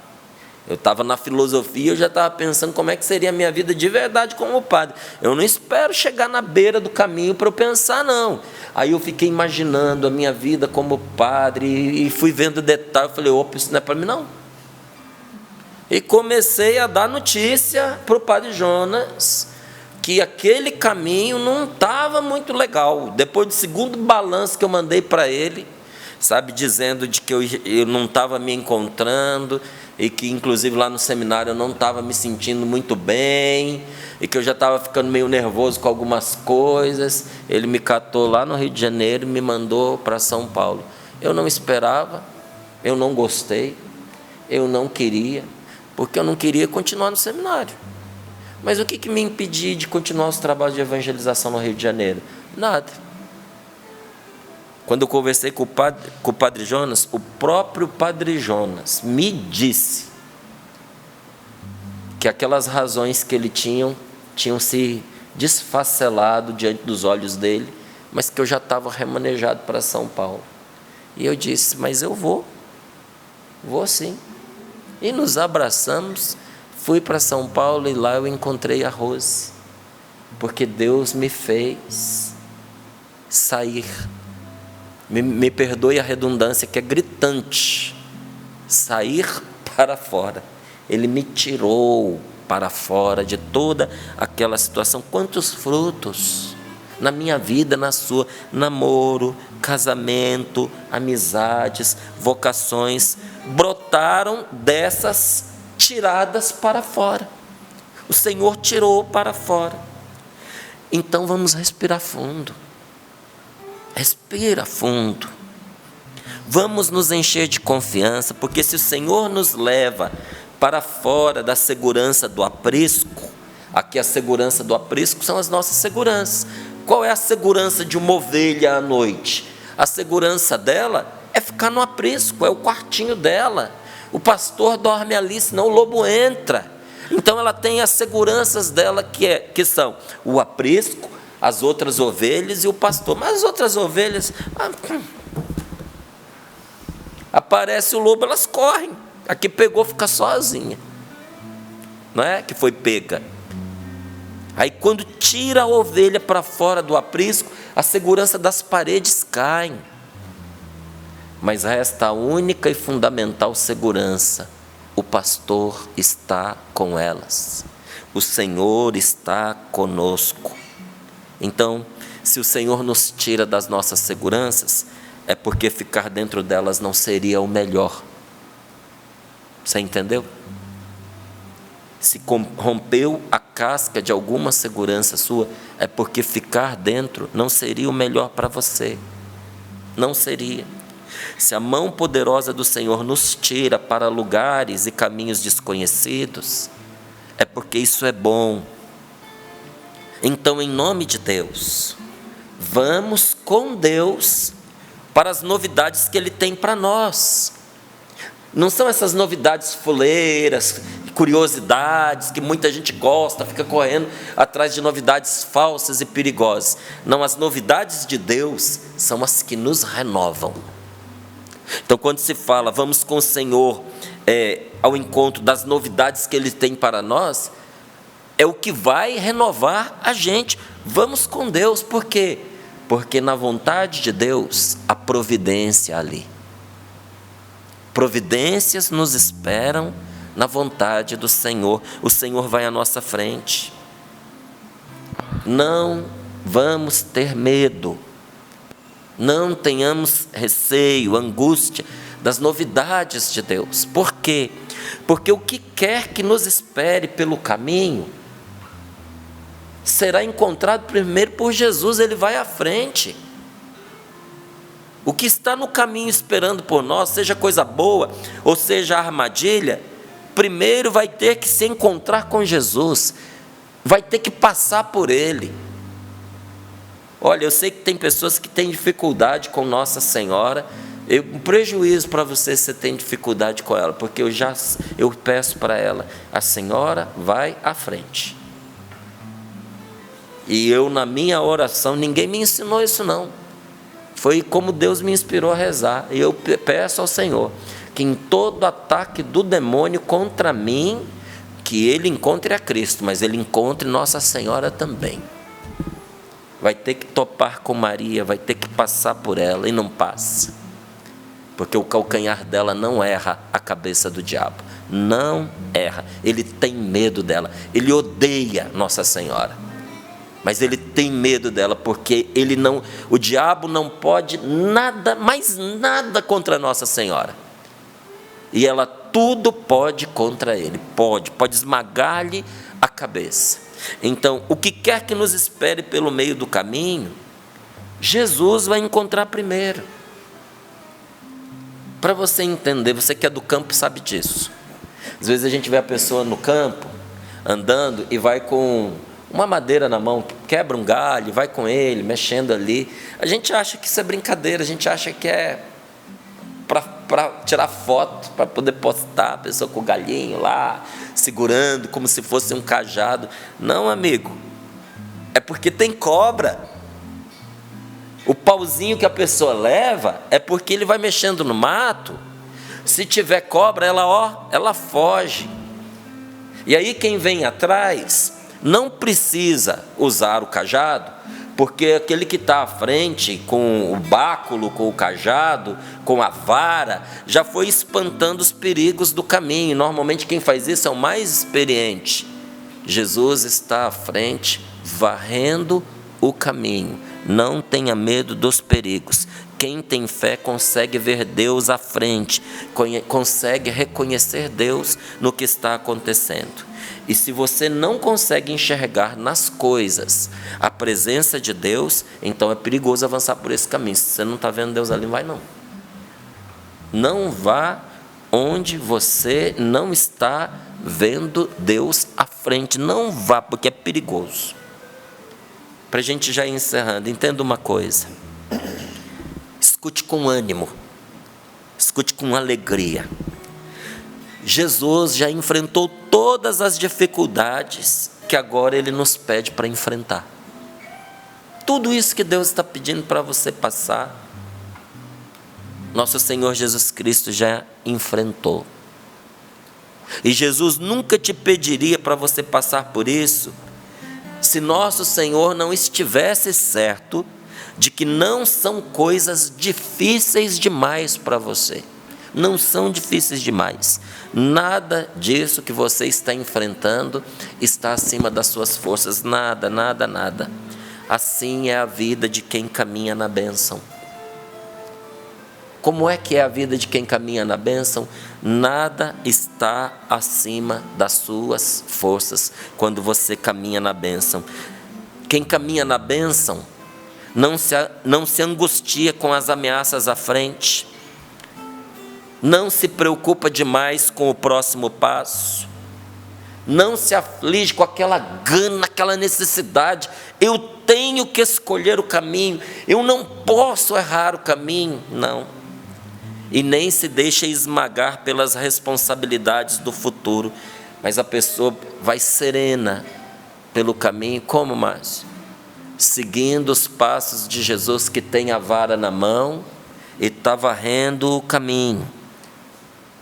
Eu estava na filosofia, eu já estava pensando como é que seria a minha vida de verdade como padre. Eu não espero chegar na beira do caminho para eu pensar, não. Aí eu fiquei imaginando a minha vida como padre e fui vendo detalhes. Eu falei, opa, isso não é para mim, não. E comecei a dar notícia para o Padre Jonas que aquele caminho não estava muito legal. Depois do segundo balanço que eu mandei para ele, sabe, dizendo de que eu não estava me encontrando, e que inclusive lá no seminário eu não estava me sentindo muito bem, e que eu já estava ficando meio nervoso com algumas coisas, ele me catou lá no Rio de Janeiro e me mandou para São Paulo. Eu não esperava, eu não gostei, eu não queria, porque eu não queria continuar no seminário. Mas o que me impedia de continuar os trabalhos de evangelização no Rio de Janeiro? Nada. Quando eu conversei com o Padre Jonas, o próprio Padre Jonas me disse que aquelas razões que ele tinham se desfacelado diante dos olhos dele, mas que eu já estava remanejado para São Paulo. E eu disse, mas eu vou sim. E nos abraçamos, fui para São Paulo e lá eu encontrei a Rose, porque Deus me fez sair. Me perdoe a redundância, que é gritante, sair para fora. Ele me tirou para fora de toda aquela situação. Quantos frutos na minha vida, na sua, namoro, casamento, amizades, vocações, brotaram dessas tiradas para fora. O Senhor tirou para fora. Então vamos respirar fundo. Respira fundo. Vamos nos encher de confiança, porque se o Senhor nos leva para fora da segurança do aprisco, aqui a segurança do aprisco são as nossas seguranças. Qual é a segurança de uma ovelha à noite? A segurança dela é ficar no aprisco, é o quartinho dela. O pastor dorme ali, senão o lobo entra. Então ela tem as seguranças dela que são o aprisco, as outras ovelhas e o pastor. Mas as outras ovelhas, aparece o lobo, elas correm. A que pegou fica sozinha, não é? Que foi pega. Aí quando tira a ovelha para fora do aprisco, a segurança das paredes cai. Mas resta a única e fundamental segurança: o pastor está com elas, o Senhor está conosco. Então, se o Senhor nos tira das nossas seguranças, é porque ficar dentro delas não seria o melhor. Você entendeu? Se rompeu a casca de alguma segurança sua, é porque ficar dentro não seria o melhor para você. Não seria. Se a mão poderosa do Senhor nos tira para lugares e caminhos desconhecidos, é porque isso é bom. Então, em nome de Deus, vamos com Deus para as novidades que Ele tem para nós. Não são essas novidades fuleiras, curiosidades, que muita gente gosta, fica correndo atrás de novidades falsas e perigosas. Não, as novidades de Deus são as que nos renovam. Então, quando se fala, vamos com o Senhor ao encontro das novidades que Ele tem para nós, é o que vai renovar a gente. Vamos com Deus, por quê? Porque na vontade de Deus, a providência ali. Providências nos esperam na vontade do Senhor. O Senhor vai à nossa frente. Não vamos ter medo. Não tenhamos receio, angústia das novidades de Deus. Por quê? Porque o que quer que nos espere pelo caminho será encontrado primeiro por Jesus. Ele vai à frente. O que está no caminho esperando por nós, seja coisa boa ou seja armadilha, primeiro vai ter que se encontrar com Jesus, vai ter que passar por Ele. Olha, eu sei que tem pessoas que têm dificuldade com Nossa Senhora. Um prejuízo para você se tem dificuldade com ela, porque eu peço para ela, a senhora vai à frente. E eu, na minha oração, ninguém me ensinou isso não. Foi como Deus me inspirou a rezar. E eu peço ao Senhor que em todo ataque do demônio contra mim, que ele encontre a Cristo, mas ele encontre Nossa Senhora também. Vai ter que topar com Maria, vai ter que passar por ela, e não passa. Porque o calcanhar dela não erra a cabeça do diabo. Não erra. Ele tem medo dela. Ele odeia Nossa Senhora. Mas ele tem medo dela, porque o diabo não pode nada, mais nada contra Nossa Senhora. E ela tudo pode contra ele. Pode esmagar-lhe a cabeça. Então, o que quer que nos espere pelo meio do caminho, Jesus vai encontrar primeiro. Para você entender, você que é do campo sabe disso. Às vezes a gente vê a pessoa no campo, andando e vai com uma madeira na mão, quebra um galho, vai com ele, mexendo ali. A gente acha que isso é brincadeira, a gente acha que é para tirar foto, para poder postar, a pessoa com o galhinho lá, segurando como se fosse um cajado. Não, amigo, é porque tem cobra. O pauzinho que a pessoa leva é porque ele vai mexendo no mato. Se tiver cobra, ela foge. E aí quem vem atrás não precisa usar o cajado, porque aquele que está à frente com o báculo, com o cajado, com a vara, já foi espantando os perigos do caminho. Normalmente quem faz isso é o mais experiente. Jesus está à frente, varrendo o caminho. Não tenha medo dos perigos. Quem tem fé consegue ver Deus à frente, consegue reconhecer Deus no que está acontecendo. E se você não consegue enxergar nas coisas a presença de Deus, então é perigoso avançar por esse caminho. Se você não está vendo Deus ali, não vai não. Não vá onde você não está vendo Deus à frente. Não vá, porque é perigoso. Para a gente já ir encerrando, entenda uma coisa. Escute com ânimo. Escute com alegria. Jesus já enfrentou todas as dificuldades que agora Ele nos pede para enfrentar. Tudo isso que Deus está pedindo para você passar, nosso Senhor Jesus Cristo já enfrentou. E Jesus nunca te pediria para você passar por isso, se nosso Senhor não estivesse certo de que não são coisas difíceis demais para você. Não são difíceis demais. Nada disso que você está enfrentando está acima das suas forças. Nada, nada, nada. Assim é a vida de quem caminha na bênção. Como é que é a vida de quem caminha na bênção? Nada está acima das suas forças quando você caminha na bênção. Quem caminha na bênção não se angustia com as ameaças à frente. Não se preocupa demais com o próximo passo. Não se aflige com aquela gana, aquela necessidade. Eu tenho que escolher o caminho. Eu não posso errar o caminho. Não. E nem se deixa esmagar pelas responsabilidades do futuro. Mas a pessoa vai serena pelo caminho. Como, Márcio? Seguindo os passos de Jesus, que tem a vara na mão e está varrendo o caminho.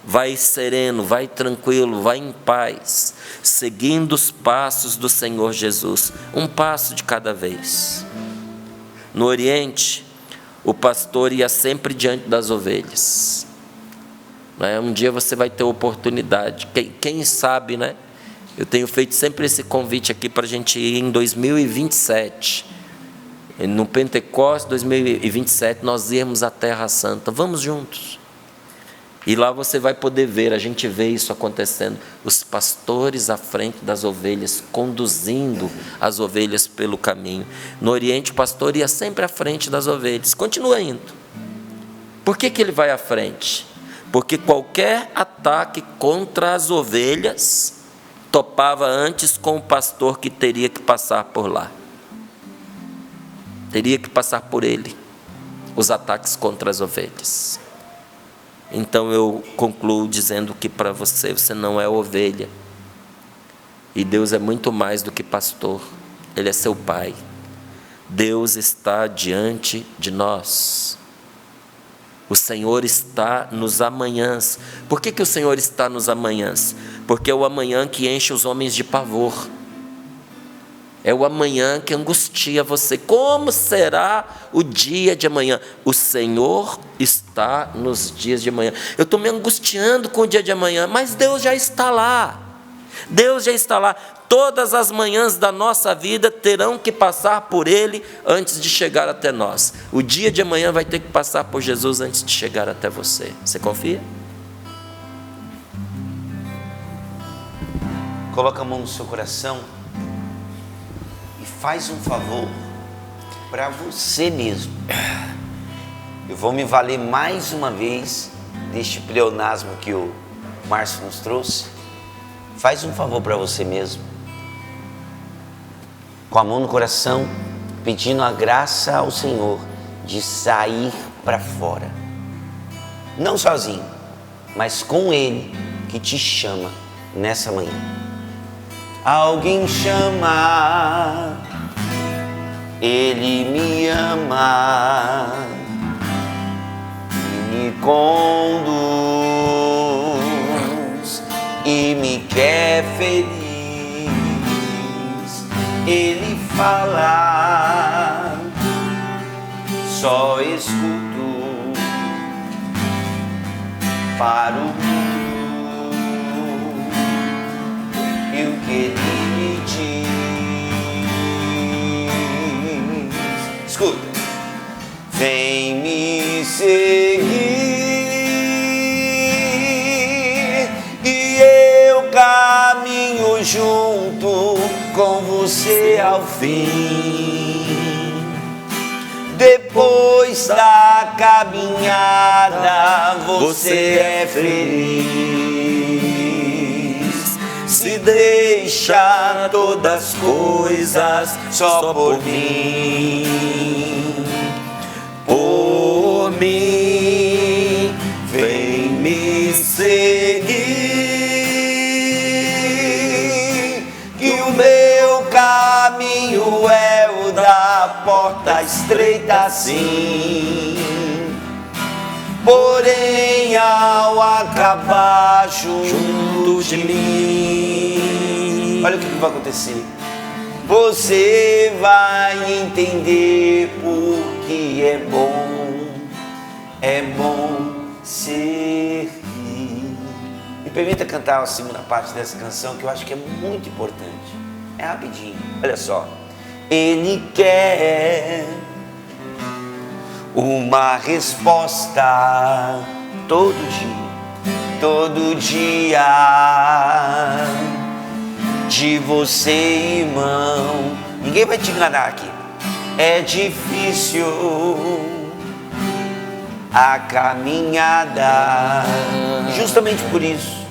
Vai sereno, vai tranquilo, vai em paz, seguindo os passos do Senhor Jesus, um passo de cada vez. No Oriente, o pastor ia sempre diante das ovelhas. Um dia você vai ter oportunidade, quem sabe, né? Eu tenho feito sempre esse convite aqui para a gente ir em 2027. No Pentecostes 2027, nós irmos à Terra Santa. Vamos juntos. E lá você vai poder ver, a gente vê isso acontecendo, os pastores à frente das ovelhas, conduzindo as ovelhas pelo caminho. No Oriente, o pastor ia sempre à frente das ovelhas, continua indo. Por que ele vai à frente? Porque qualquer ataque contra as ovelhas topava antes com o pastor que teria que passar por lá. Teria que passar por ele, os ataques contra as ovelhas. Então eu concluo dizendo que para você não é ovelha. E Deus é muito mais do que pastor. Ele é seu Pai. Deus está diante de nós. O Senhor está nos amanhãs. Por que o Senhor está nos amanhãs? Porque é o amanhã que enche os homens de pavor. É o amanhã que angustia você. Como será o dia de amanhã? O Senhor está nos dias de amanhã. Eu estou me angustiando com o dia de amanhã, mas Deus já está lá. Deus já está lá. Todas as manhãs da nossa vida terão que passar por Ele antes de chegar até nós. O dia de amanhã vai ter que passar por Jesus antes de chegar até você. Você confia? Coloca a mão no seu coração e faz um favor para você mesmo. Eu vou me valer mais uma vez deste pleonasmo que o Márcio nos trouxe. Faz um favor para você mesmo, com a mão no coração, pedindo a graça ao Senhor de sair para fora. Não sozinho, mas com Ele que te chama nessa manhã. Alguém chama, Ele me ama, me conduz e me quer feliz. Ele fala, só escuto para o mundo e o que Ele me diz. Escuta, vem me seguir e eu caminho junto com você ao fim. Depois da caminhada você é feliz. Se deixa todas as coisas só por mim. Por mim, vem me seguir, que o meu caminho é o da porta estreita sim. Porém, ao acabar junto de mim, olha o que vai acontecer. Você vai entender porque é bom servir. Me permita cantar a segunda parte dessa canção, que eu acho que é muito importante. É rapidinho, olha só. Ele quer uma resposta todo dia de você, irmão. Ninguém vai te enganar aqui. É difícil a caminhada, justamente por isso,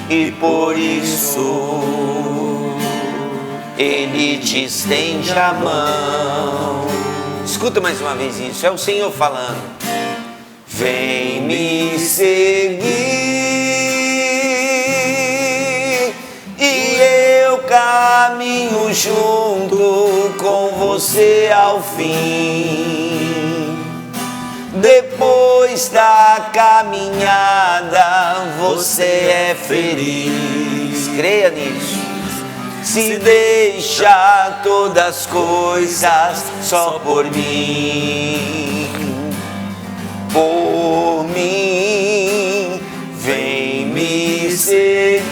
e por isso Ele te estende a mão. Escuta mais uma vez isso, é o Senhor falando. Vem me seguir e eu caminho junto com você ao fim. Depois da caminhada, você é feliz. Creia nisso. Se deixa todas as coisas só por mim. Por mim, vem me seguir.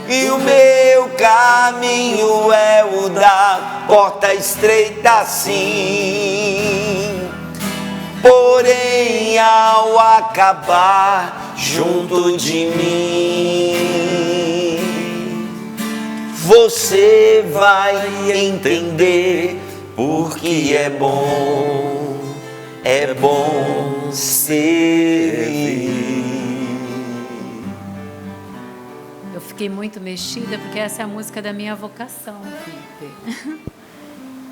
E o meu caminho é o da porta estreita, sim. Porém, ao acabar junto de mim, você vai entender porque é bom servir. Eu fiquei muito mexida porque essa é a música da minha vocação, Peter.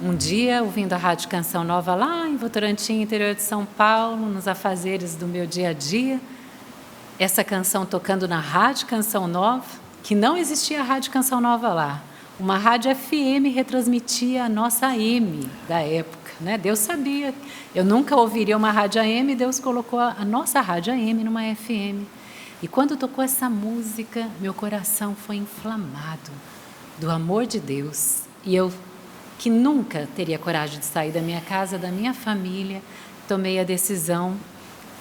Um dia, ouvindo a Rádio Canção Nova lá em Votorantim, interior de São Paulo, nos afazeres do meu dia a dia, essa canção tocando na Rádio Canção Nova, que não existia a Rádio Canção Nova lá. Uma rádio FM retransmitia a nossa AM da época, né? Deus sabia. Eu nunca ouviria uma rádio AM, Deus colocou a nossa rádio AM numa FM. E quando tocou essa música, meu coração foi inflamado do amor de Deus. E eu, que nunca teria coragem de sair da minha casa, da minha família, tomei a decisão,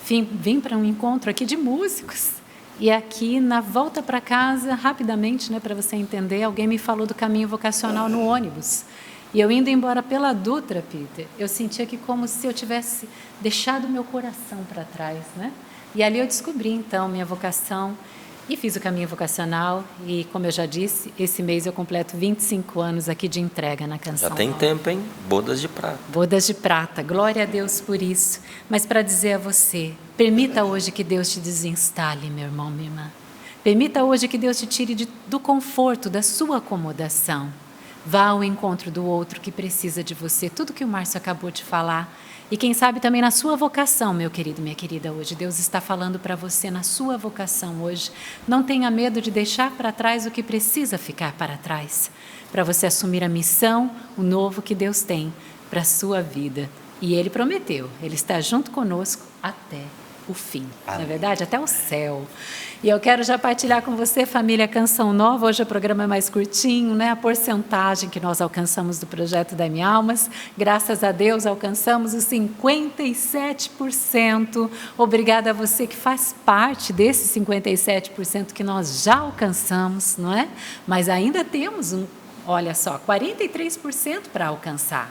vim para um encontro aqui de músicos. E aqui, na volta para casa, rapidamente, né, para você entender, alguém me falou do caminho vocacional no ônibus. E eu indo embora pela Dutra, Peter, eu sentia que como se eu tivesse deixado meu coração para trás, né? E ali eu descobri, então, minha vocação e fiz o caminho vocacional. E, como eu já disse, esse mês eu completo 25 anos aqui de entrega na Canção Já tem Nova. tempo, hein? Bodas de prata. Bodas de prata, glória a Deus por isso. Mas para dizer a você, permita hoje que Deus te desinstale, meu irmão, minha irmã. Permita hoje que Deus te tire do conforto, da sua acomodação. Vá ao encontro do outro que precisa de você. Tudo que o Márcio acabou de falar. E quem sabe também na sua vocação, meu querido, minha querida, hoje. Deus está falando para você na sua vocação hoje. Não tenha medo de deixar para trás o que precisa ficar para trás. Para você assumir a missão, o novo que Deus tem para a sua vida. E Ele prometeu, Ele está junto conosco até o fim, não é verdade? Até o céu. E eu quero já partilhar com você, família Canção Nova. Hoje o programa é mais curtinho, né? A porcentagem que nós alcançamos do projeto da Minha Almas, graças a Deus alcançamos os 57%. Obrigada a você que faz parte desses 57% que nós já alcançamos, não é? Mas ainda temos olha só, 43% para alcançar.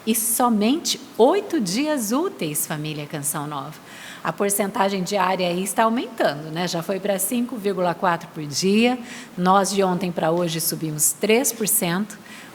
E somente 8 dias úteis, família Canção Nova. A porcentagem diária aí está aumentando, né? Já foi para 5,4% por dia. Nós, de ontem para hoje, subimos 3%.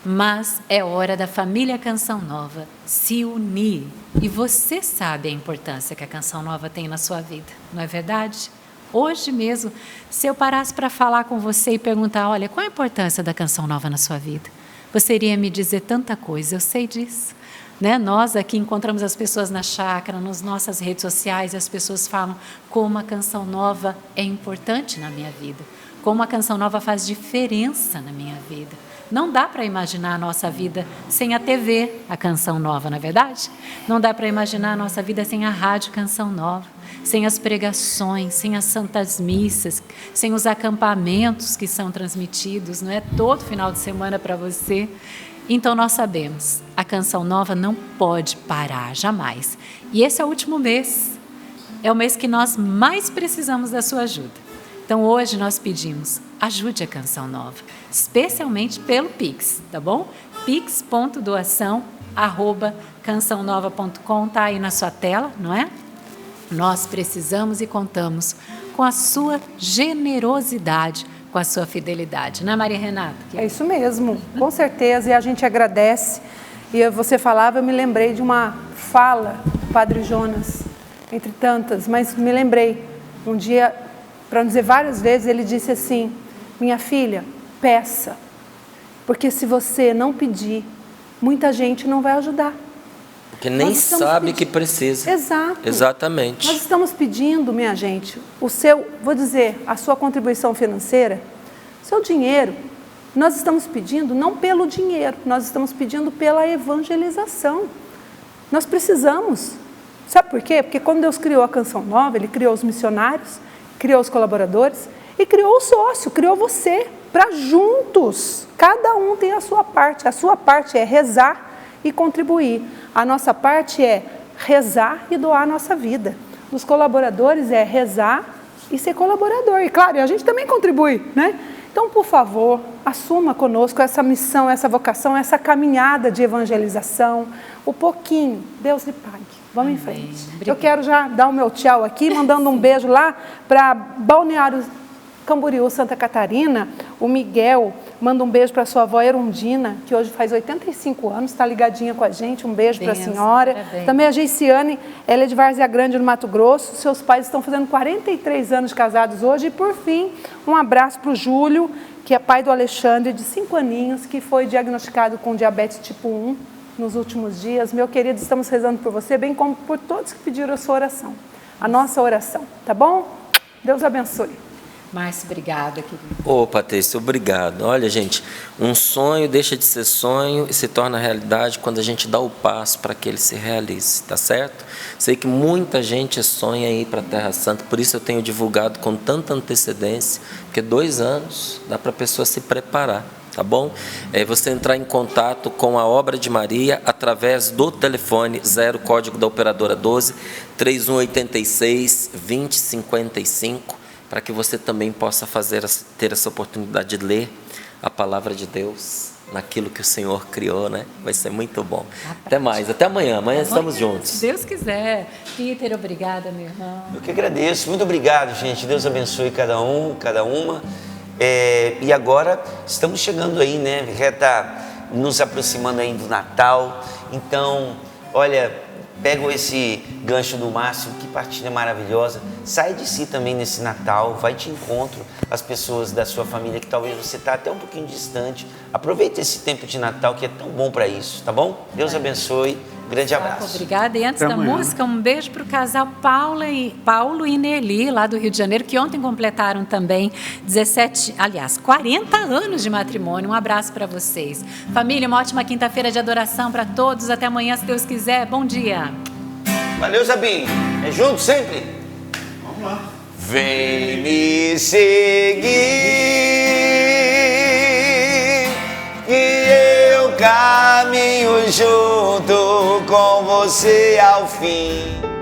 Mas é hora da família Canção Nova se unir. E você sabe a importância que a Canção Nova tem na sua vida, não é verdade? Hoje mesmo, se eu parasse para falar com você e perguntar, olha, qual a importância da Canção Nova na sua vida? Você iria me dizer tanta coisa, eu sei disso. Né? Nós aqui encontramos as pessoas na chácara, nas nossas redes sociais, e as pessoas falam como a Canção Nova é importante na minha vida, como a Canção Nova faz diferença na minha vida. Não dá para imaginar a nossa vida sem a TV, a Canção Nova, não é verdade? Não dá para imaginar a nossa vida sem a Rádio Canção Nova, sem as pregações, sem as santas missas, sem os acampamentos que são transmitidos, não é? Todo final de semana para você. Então, nós sabemos, a Canção Nova não pode parar, jamais. E esse é o último mês, é o mês que nós mais precisamos da sua ajuda. Então, hoje nós pedimos, ajude a Canção Nova, especialmente pelo Pix, tá bom? pix.doação@cançãonova.com, tá aí na sua tela, não é? Nós precisamos e contamos com a sua generosidade, com a sua fidelidade, não é, Maria Renata? É isso mesmo, com certeza, e a gente agradece. E você falava, eu me lembrei de uma fala do Padre Jonas, entre tantas, mas me lembrei, um dia, para não dizer várias vezes, ele disse assim, minha filha, peça, porque se você não pedir, muita gente não vai ajudar. Porque nem sabe que precisa. Exato. Exatamente. Nós estamos pedindo, minha gente, vou dizer, a sua contribuição financeira, seu dinheiro, nós estamos pedindo não pelo dinheiro, nós estamos pedindo pela evangelização. Nós precisamos. Sabe por quê? Porque quando Deus criou a Canção Nova, Ele criou os missionários, criou os colaboradores e criou o sócio, criou você, para juntos. Cada um tem a sua parte. A sua parte é rezar e contribuir. A nossa parte é rezar e doar a nossa vida. Dos colaboradores é rezar e ser colaborador. E claro, a gente também contribui, né? Então, por favor, assuma conosco essa missão, essa vocação, essa caminhada de evangelização. O pouquinho, Deus lhe pague. Vamos em frente. Obrigada. Eu quero já dar o meu tchau aqui, mandando um beijo lá para Balneário Camboriú, Santa Catarina. O Miguel manda um beijo para sua avó Erundina, que hoje faz 85 anos, está ligadinha com a gente. Um beijo para a senhora. Parabéns. Também a Geiciane, ela é de Várzea Grande, no Mato Grosso. Seus pais estão fazendo 43 anos de casados hoje. E, por fim, um abraço para o Júlio, que é pai do Alexandre, de 5 aninhos, que foi diagnosticado com diabetes tipo 1 nos últimos dias. Meu querido, estamos rezando por você, bem como por todos que pediram a sua oração. A nossa oração, tá bom? Deus abençoe. Márcio, obrigada, querido. Ô, Patrícia, obrigado. Olha, gente, um sonho deixa de ser sonho e se torna realidade quando a gente dá o passo para que ele se realize, tá certo? Sei que muita gente sonha ir para a Terra Santa, por isso eu tenho divulgado com tanta antecedência, porque 2 anos dá para a pessoa se preparar, tá bom? É você entrar em contato com a Obra de Maria através do telefone 0, código da operadora 12, 3186 2055, para que você também possa ter essa oportunidade de ler a palavra de Deus naquilo que o Senhor criou, né? Vai ser muito bom. Até mais, até amanhã. Amanhã estamos juntos. Se Deus quiser. Peter, obrigada, meu irmão. Eu que agradeço. Muito obrigado, gente. Deus abençoe cada um, cada uma. E agora estamos chegando aí, né? Nos aproximando aí do Natal. Então, olha, pega esse gancho do Márcio, que partilha maravilhosa. Sai de si também nesse Natal, vai de encontro às pessoas da sua família que talvez você está até um pouquinho distante. Aproveita esse tempo de Natal que é tão bom para isso, tá bom? Deus abençoe. Grande abraço. Obrigada. E antes Até da amanhã. música, um beijo para o casal Paulo e Nelly, lá do Rio de Janeiro, que ontem completaram também 40 anos de matrimônio. Um abraço para vocês. Família, uma ótima quinta-feira de adoração para todos. Até amanhã, se Deus quiser. Bom dia. Valeu, Zabinho. É junto sempre? Vamos lá. Vem me seguir, que eu caminho junto com você ao fim.